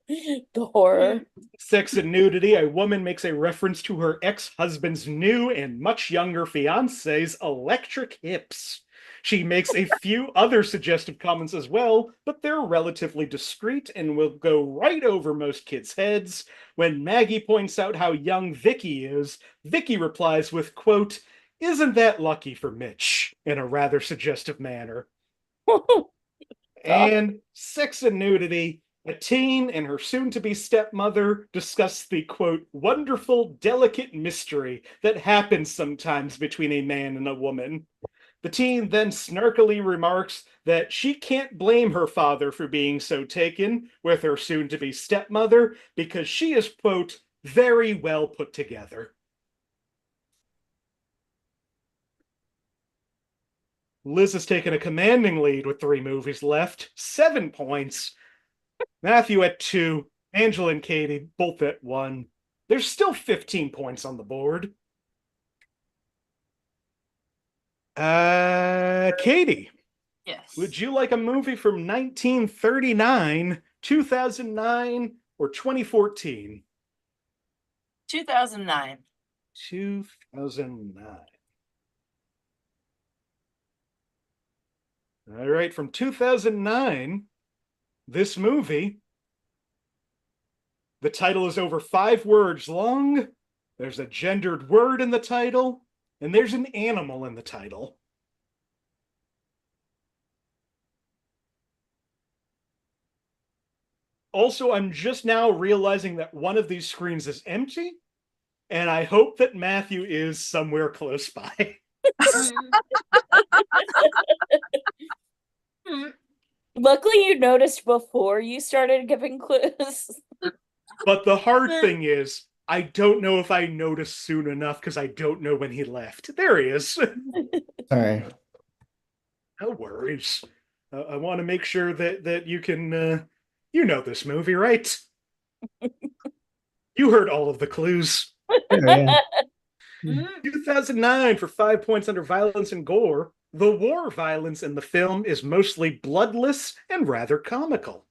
The horror. Sex and nudity. A woman makes a reference to her ex-husband's new and much younger fiance's electric hips. She makes a few other suggestive comments as well, but they're relatively discreet and will go right over most kids' heads. When Maggie points out how young Vicky is, Vicky replies with, quote, "Isn't that lucky for Mitch?" in a rather suggestive manner. And sex and nudity. A teen and her soon-to-be stepmother discuss the, quote, "wonderful, delicate mystery that happens sometimes between a man and a woman." The teen then snarkily remarks that she can't blame her father for being so taken with her soon-to-be stepmother because she is, quote, "very well put together." Liz has taken a commanding lead with 3 movies left, 7 points. Matthew at 2, Angela and Katie both at 1. There's still 15 points on the board. Katie. Yes. Would you like a movie from 1939, 2009, or 2014? 2009. 2009. All right, from 2009, this movie, the title is over 5 words long. There's a gendered word in the title, and there's an animal in the title. Also, I'm just now realizing that one of these screens is empty, and I hope that Matthew is somewhere close by. Luckily, you noticed before you started giving clues. But the hard thing is, I don't know if I noticed soon enough because I don't know when he left. There he is. Sorry. No worries. I want to make sure that you can, you know this movie, right? You heard all of the clues. Yeah. 2009 for 5 points under violence and gore. The war violence in the film is mostly bloodless and rather comical.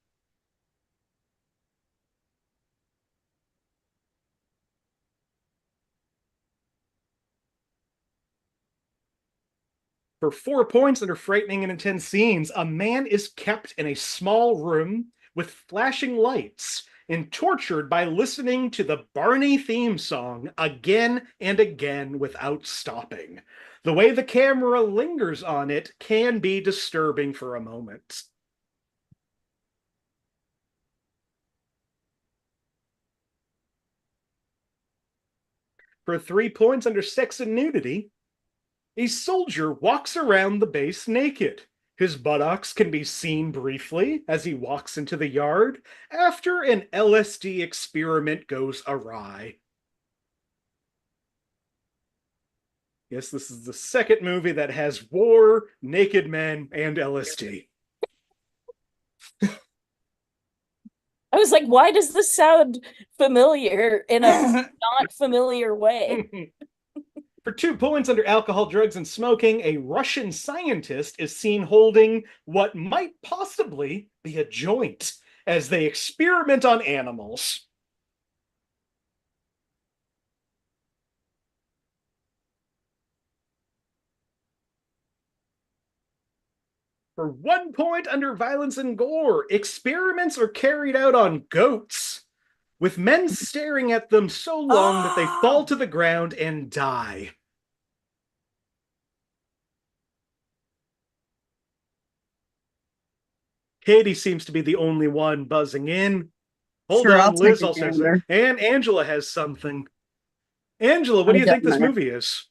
For 4 points under frightening and intense scenes, a man is kept in a small room with flashing lights and tortured by listening to the Barney theme song again and again without stopping. The way the camera lingers on it can be disturbing for a moment. For 3 points under sex and nudity, a soldier walks around the base naked. His buttocks can be seen briefly as he walks into the yard after an LSD experiment goes awry. Yes, this is the second movie that has war, naked men, and LSD. I was like, why does this sound familiar in a not familiar way? For 2 points under alcohol, drugs, and smoking, a Russian scientist is seen holding what might possibly be a joint as they experiment on animals. For 1 point under violence and gore, experiments are carried out on goats, with men staring at them so long that they fall to the ground and die. Katie seems to be the only one buzzing in. Hold Sure, on, I'll Liz take a also has gander. and Angela has something. Angela, what do you think this movie is?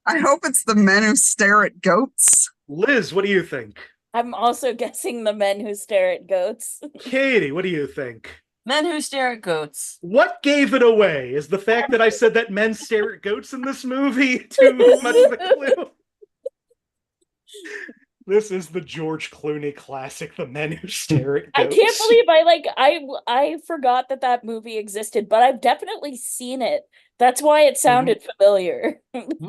I hope it's The Men Who Stare at Goats. Liz, what do you think? I'm also guessing The Men Who Stare at Goats. Katie, what do you think? Men Who Stare at Goats. What gave it away? Is the fact that I said that men stare at goats in this movie too much of a clue? This is the George Clooney classic, The Men Who Stare at Goats. I can't believe I forgot that movie existed, but I've definitely seen it. That's why it sounded familiar.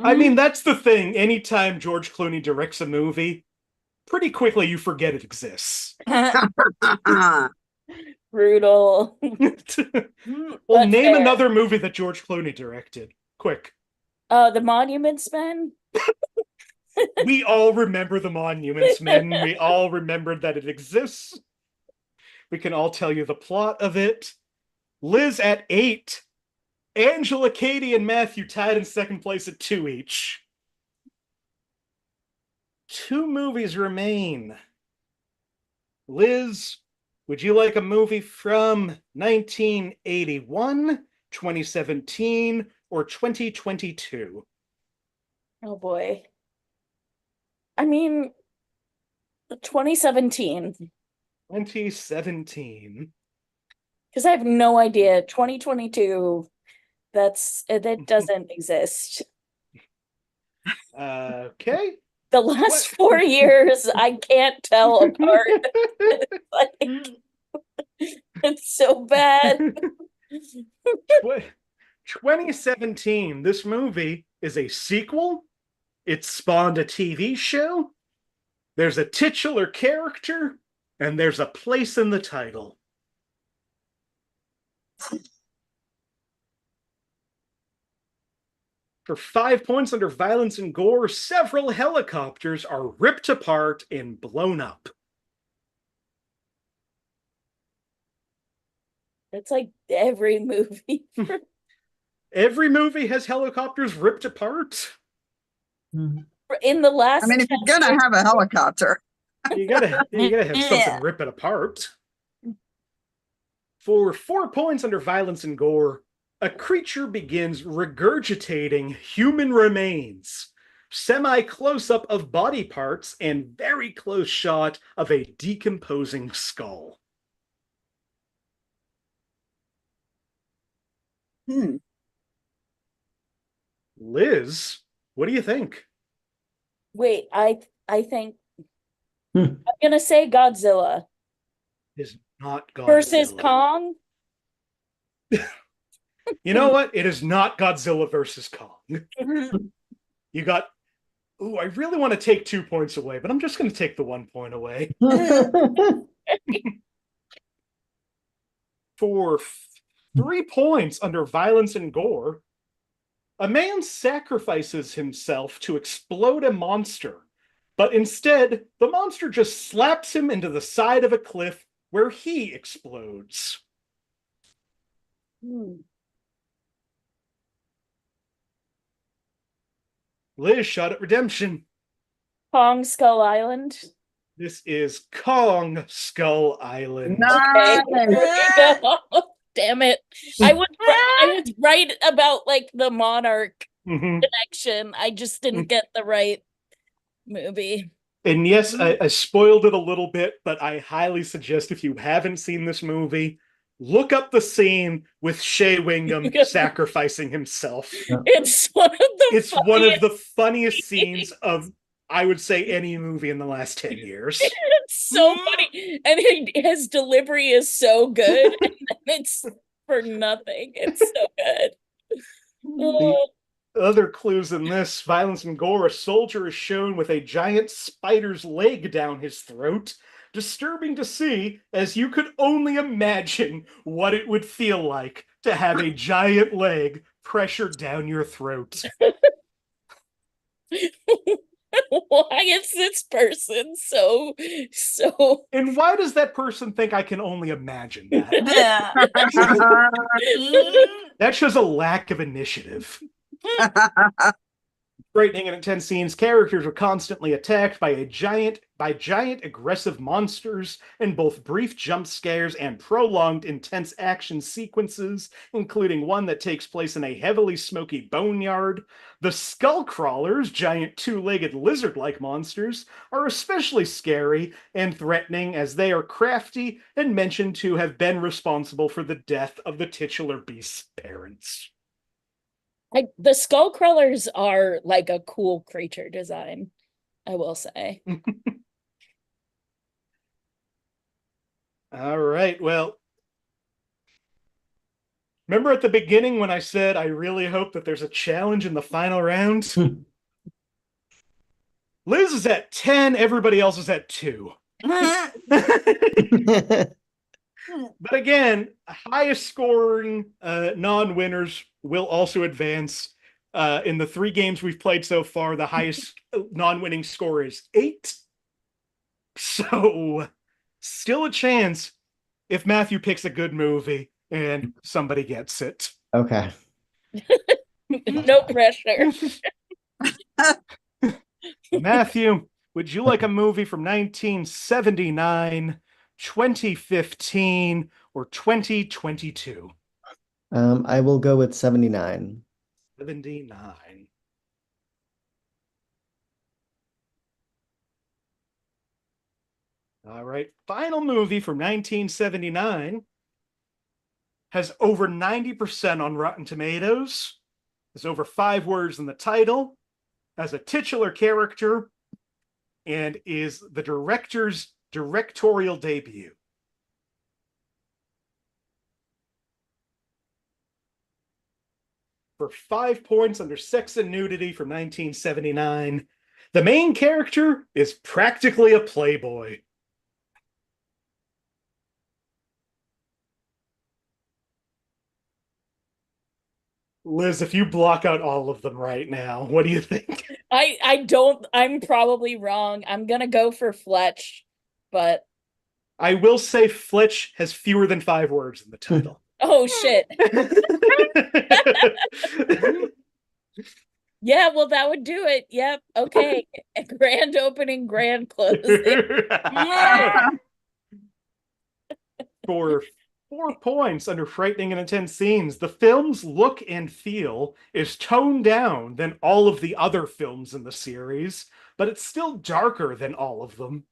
I mean, that's the thing. Anytime George Clooney directs a movie, pretty quickly you forget it exists. Brutal. Well, name another movie that George Clooney directed. Quick. The Monuments Men. We all remember The Monuments Men. We all remembered that it exists. We can all tell you the plot of it. Liz at 8. Angela, Katie, and Matthew tied in second place at 2 each. 2 movies remain. Liz, would you like a movie from 1981, 2017, or 2022? Oh boy. I mean, 2017. 2017. Because I have no idea. 2022, that doesn't exist. Okay. The last 4 years, I can't tell apart. It's so bad. 2017. This movie is a sequel. It spawned a TV show. There's a titular character, and there's a place in the title. For 5 points under violence and gore, several helicopters are ripped apart and blown up. It's like every movie. Every movie has helicopters ripped apart. In the last, I mean, if you're gonna have a helicopter, you gotta have something rip it apart. For 4 points under violence and gore, a creature begins regurgitating human remains. Semi-close-up of body parts and very close shot of a decomposing skull. Liz, what do you think? wait, I think I'm gonna say Godzilla It is not Godzilla. versus Kong. You know what? It is not Godzilla versus Kong. You got... Ooh, I really want to take 2 points away, but I'm just going to take the 1 point away. For 3 points under violence and gore, a man sacrifices himself to explode a monster, but instead, the monster just slaps him into the side of a cliff where he explodes. Liz, shot at redemption. Kong Skull Island. This is Kong Skull Island. nice. Damn it. I was right about like the Monarch connection. I just didn't get the right movie. And yes, I spoiled it a little bit, but I highly suggest if you haven't seen this movie, look up the scene with Shea Wingham sacrificing himself. It's one of the funniest scenes of, I would say, any movie in the last 10 years. It's so funny. And his delivery is so good. And it's for nothing. It's so good. The other clues in this, violence and gore, a soldier is shown with a giant spider's leg down his throat. Disturbing to see, as you could only imagine what it would feel like to have a giant leg pressured down your throat. Why it's this person. So And why does that person think I can only imagine that? That shows a lack of initiative. Frightening and intense scenes, characters are constantly attacked by giant aggressive monsters, and both brief jump scares and prolonged intense action sequences, including one that takes place in a heavily smoky boneyard. The skull crawlers, giant two-legged lizard-like monsters, are especially scary and threatening as they are crafty and mentioned to have been responsible for the death of the titular beast's parents. The skull crawlers are like a cool creature design, I will say. All right, well, remember at the beginning when I said I really hope that there's a challenge in the final round? Liz is at 10, everybody else is at 2. But again, highest scoring non-winners will also advance. In the 3 games we've played so far, the highest non-winning score is 8. So, still a chance if Matthew picks a good movie and somebody gets it. Okay. No pressure. Matthew, would you like a movie from 1979, 2015, or 2022? I will go with 79. 79. All right. Final movie from 1979 has over 90% on Rotten Tomatoes. There's over 5 words in the title, has a titular character, and is the director's directorial debut. For 5 points under Sex and Nudity from 1979, the main character is practically a playboy. Liz, if you block out all of them right now, what do you think? I'm probably wrong. I'm gonna go for Fletch, but I will say Fletch has fewer than 5 words in the title. oh shit. Yeah, well, that would do it. Yep. Okay. Grand opening, grand closing. For 4 points under frightening and intense scenes, the film's look and feel is toned down than all of the other films in the series, but it's still darker than all of them.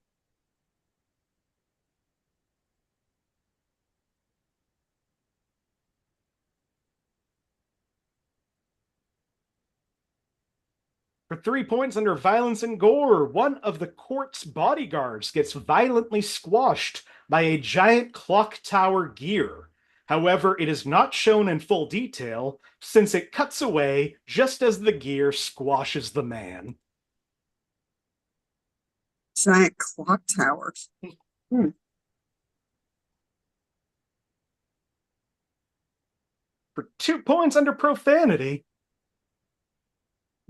For 3 points under violence and gore, one of the court's bodyguards gets violently squashed by a giant clock tower gear. However, it is not shown in full detail since it cuts away just as the gear squashes the man. Giant clock towers. For 2 points under profanity,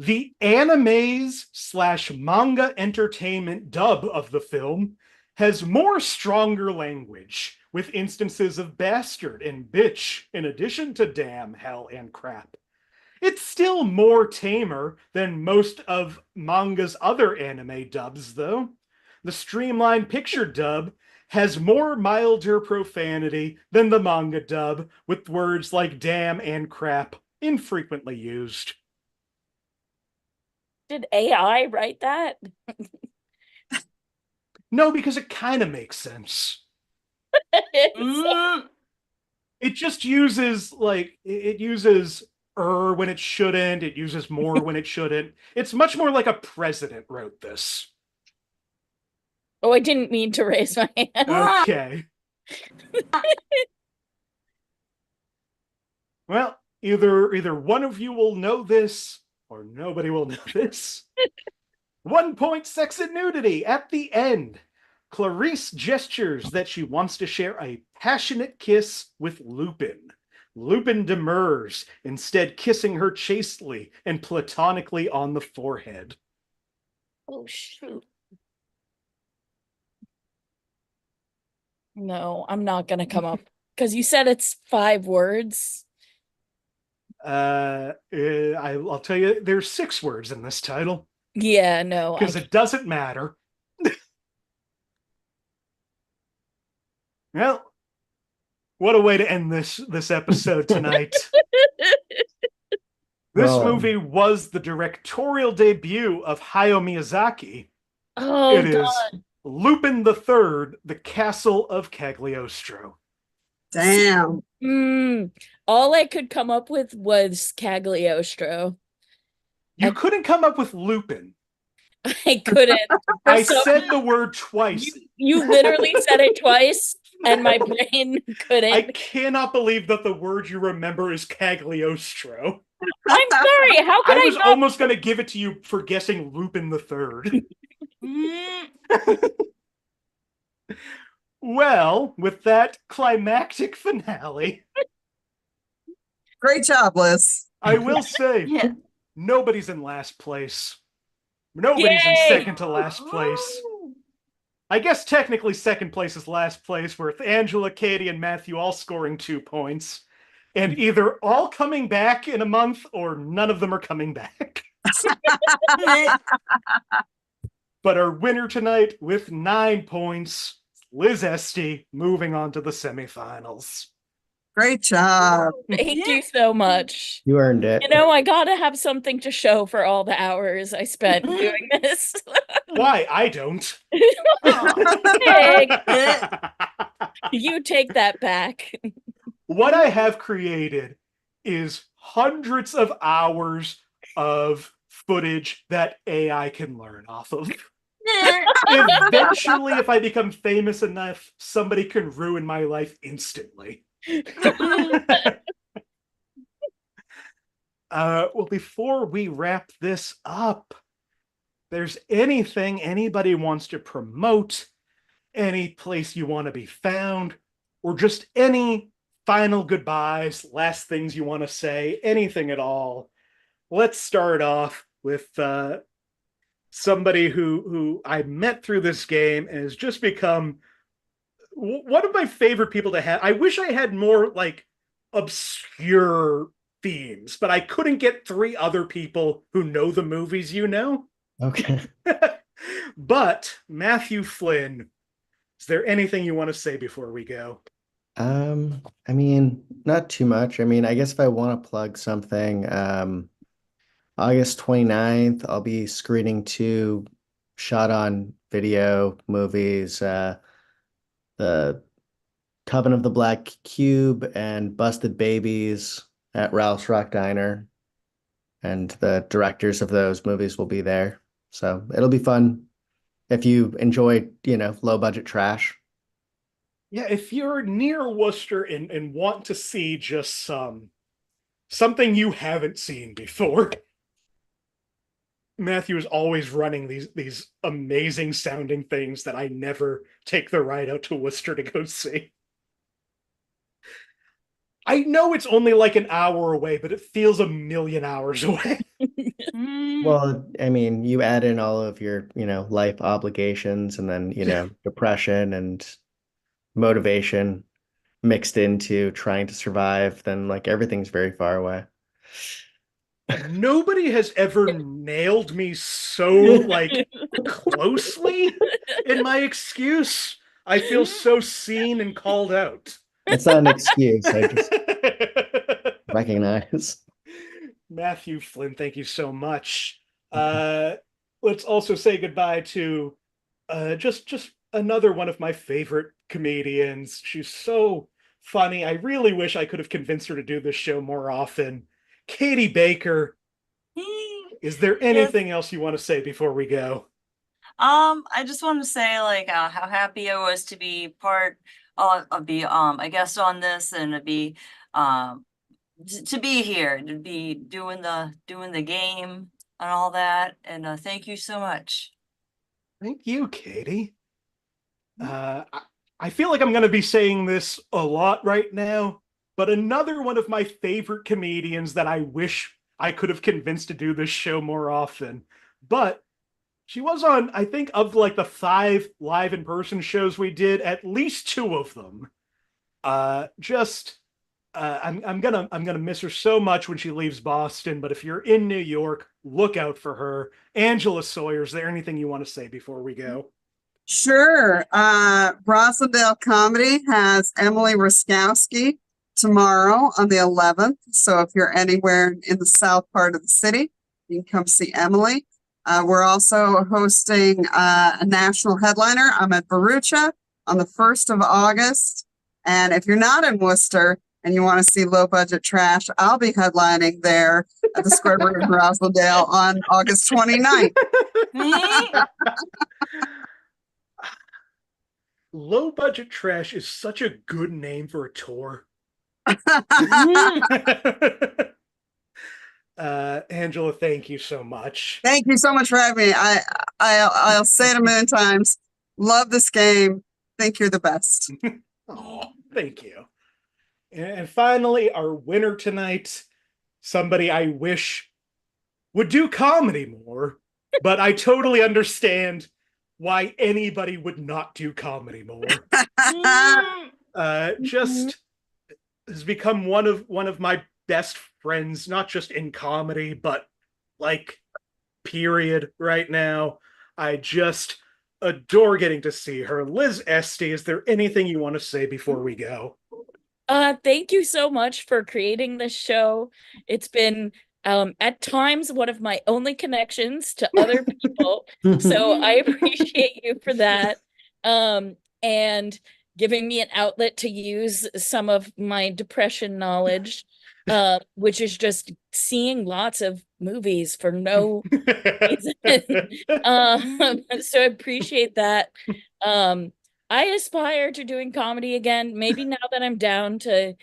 the animes/manga entertainment dub of the film has more stronger language, with instances of bastard and bitch, in addition to damn, hell, and crap. It's still more tamer than most of manga's other anime dubs, though. The streamlined picture dub has more milder profanity than the manga dub, with words like damn and crap infrequently used. Did AI write that? No, because it kind of makes sense. It just uses, like, it uses when it shouldn't, it uses more when it shouldn't. It's much more like a president wrote this. Oh, I didn't mean to raise my hand. Okay. Well, either one of you will know this, or nobody will know this. 1 point, Sex and Nudity. At the end, Clarice gestures that she wants to share a passionate kiss with Lupin. Lupin demurs, instead kissing her chastely and platonically on the forehead. Oh, shoot. No, I'm not going to come up because you said it's 5 words. I'll tell you, there's 6 words in this title. Yeah, no. Because it doesn't matter. Well, what a way to end this episode tonight. This movie was the directorial debut of Hayao Miyazaki. Oh, it is God. Lupin III, The Castle of Cagliostro. Damn. All I could come up with was Cagliostro. You couldn't come up with Lupin. I couldn't. I said the word twice. You literally said it twice, and my brain couldn't. I cannot believe that the word you remember is Cagliostro. I'm sorry. How could I was almost going to give it to you for guessing Lupin III. Well, with that climactic finale. Great job, Liz. I will say, nobody's in last place. Nobody's in second to last place. I guess technically second place is last place, with Angela, Katie, and Matthew all scoring 2 points. And either all coming back in a month or none of them are coming back. But our winner tonight with 9 points, Liz Estey, moving on to the semifinals. Great job. Thank you so much. You earned it. You know, I gotta have something to show for all the hours I spent doing this. Why? I don't. You take that back. What I have created is hundreds of hours of footage that AI can learn off of. Eventually, if I become famous enough, somebody can ruin my life instantly. Well, before we wrap this up, there's anything anybody wants to promote, any place you want to be found, or just any final goodbyes, last things you want to say, anything at all. Let's start off with somebody who I met through this game and has just become one of my favorite people to have. I wish I had more like obscure themes, but I couldn't get 3 other people who know the movies you know. Okay. But Matthew Flynn, is there anything you want to say before we go? I mean, not too much. I mean, I guess if I want to plug something, August 29th, I'll be screening 2 shot on video movies, The Coven of the Black Cube and Busted Babies at Ralph's Rock Diner. And the directors of those movies will be there. So it'll be fun if you enjoy, low budget trash. Yeah, if you're near Worcester and want to see just something you haven't seen before, Matthew is always running these amazing sounding things that I never take the ride out to Worcester to go see. I know it's only like an hour away, but it feels a million hours away. Well, I mean, you add in all of your, life obligations and then, depression and motivation mixed into trying to survive, then like everything's very far away. Nobody has ever nailed me so like closely in my excuse. I feel so seen and called out. It's not an excuse. I just recognize. Matthew Flynn, thank you so much. Let's also say goodbye to just another one of my favorite comedians. She's so funny. I really wish I could have convinced her to do this show more often. Katie Baker, is there anything else you want to say before we go? I just want to say like how happy I was to be part of the I guess on this and to be here, to be doing the game and all that, and thank you so much. Thank you, Katie. I feel like I'm going to be saying this a lot right now, but another one of my favorite comedians that I wish I could have convinced to do this show more often. But She was on, I think, of like the 5 live in-person shows we did, at least 2 of them. I'm gonna miss her so much when she leaves Boston. But if you're in New York, look out for her. Angela Sawyer, is there anything you want to say before we go? Sure. Roslindale Comedy has Emily Raskowski tomorrow on the 11th. So if you're anywhere in the south part of the city, you can come see Emily. We're also hosting a national headliner. I'm at Barucha on the 1st of August. And if you're not in Worcester and you want to see low budget trash, I'll be headlining there at the Square Room in Roslindale on August 29th. Low budget trash is such a good name for a tour. Angela, thank you so much. Thank you so much for having me. I'll say it a million times. Love this game. Think you're the best. Oh, thank you. And finally, our winner tonight, somebody I wish would do comedy more, but I totally understand why anybody would not do comedy more. Just has become one of my best friends, not just in comedy, but like period right now. I just adore getting to see her. Liz Estey, is there anything you want to say before we go? Thank you so much for creating this show. It's been at times one of my only connections to other people. So I appreciate you for that. And giving me an outlet to use some of my depression knowledge, which is just seeing lots of movies for no reason. So I appreciate that. I aspire to doing comedy again, maybe now that I'm down to,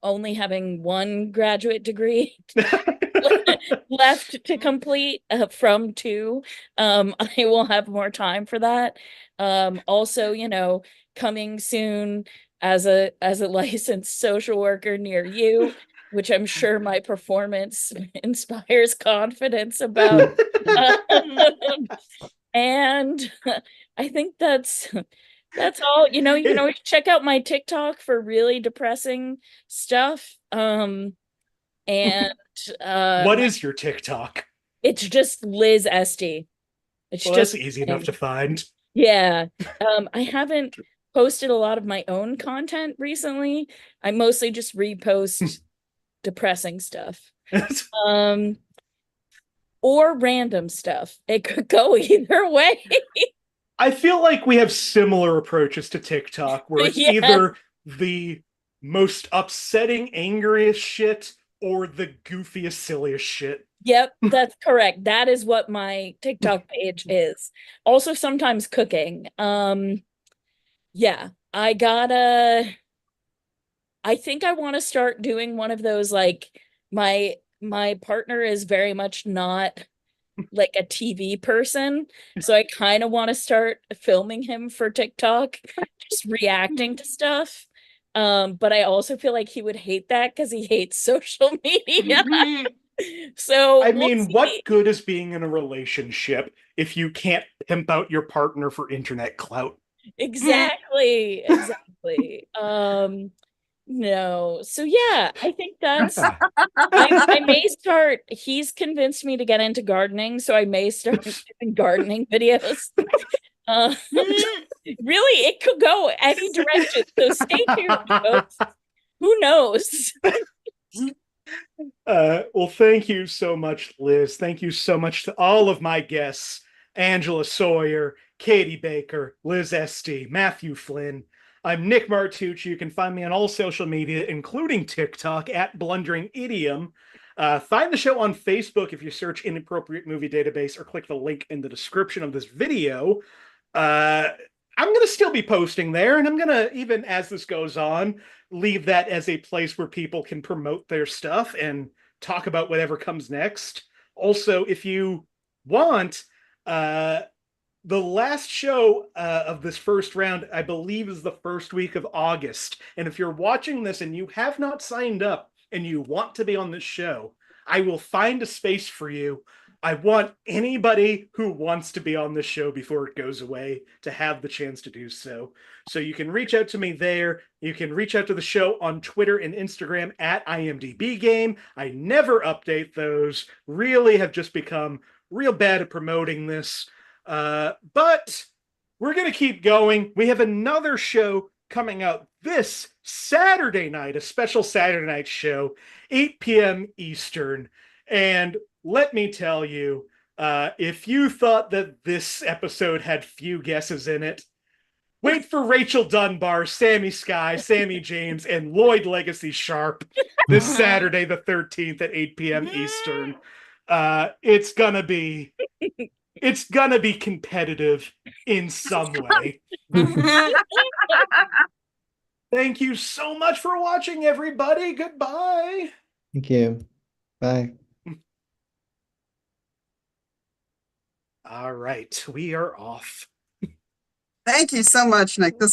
only having 1 graduate degree left to complete from 2. I will have more time for that. Also, coming soon as a licensed social worker near you, which I'm sure my performance inspires confidence about. And I think that's all. You can always check out my TikTok for really depressing stuff. And what is your TikTok? It's just Liz Estey. It's just that's easy enough to find. Yeah. I haven't posted a lot of my own content recently. I mostly just repost depressing stuff. Or random stuff. It could go either way. I feel like we have similar approaches to TikTok, where it's either the most upsetting, angriest shit or the goofiest, silliest shit. Yep, that's correct. That is what my TikTok page is. Also sometimes cooking. Yeah, I think I want to start doing one of those, like my partner is very much not like a TV person, so I kind of want to start filming him for TikTok, just reacting to stuff. But I also feel like he would hate that because he hates social media. So I mean, what good is being in a relationship if you can't pimp out your partner for internet clout? Exactly. No. So yeah, I think that's I may start. He's convinced me to get into gardening, so I may start doing gardening videos. Really, it could go any direction. So stay tuned, folks. Who knows? Well, thank you so much, Liz. Thank you so much to all of my guests: Angela Sawyer, Katie Baker, Liz Estey, Matthew Flynn. I'm Nick Martucci. You can find me on all social media, including TikTok, at Blundering Idiom. Find the show on Facebook if you search Inappropriate Movie Database, or click the link in the description of this video. I'm going to still be posting there, and I'm going to, even as this goes on, leave that as a place where people can promote their stuff and talk about whatever comes next. Also, if you want, the last show of this first round, I believe, is the first week of August. And if you're watching this and you have not signed up and you want to be on this show, I will find a space for you. I want anybody who wants to be on the show before it goes away to have the chance to do so. So you can reach out to me there. You can reach out to the show on Twitter and Instagram at IMDb Game. I never update those. Really have just become real bad at promoting this. But we're going to keep going. We have another show coming out this Saturday night, a special Saturday night show, 8 p.m. Eastern. And let me tell you, if you thought that this episode had few guesses in it, wait for Rachel Dunbar, Sammy Sky, Sammy James, and Lloyd Legacy Sharp this Saturday, the 13th at 8 p.m. Eastern. It's gonna be competitive in some way. Thank you so much for watching, everybody. Goodbye. Thank you. Bye. All right, we are off. Thank you so much, Nick. This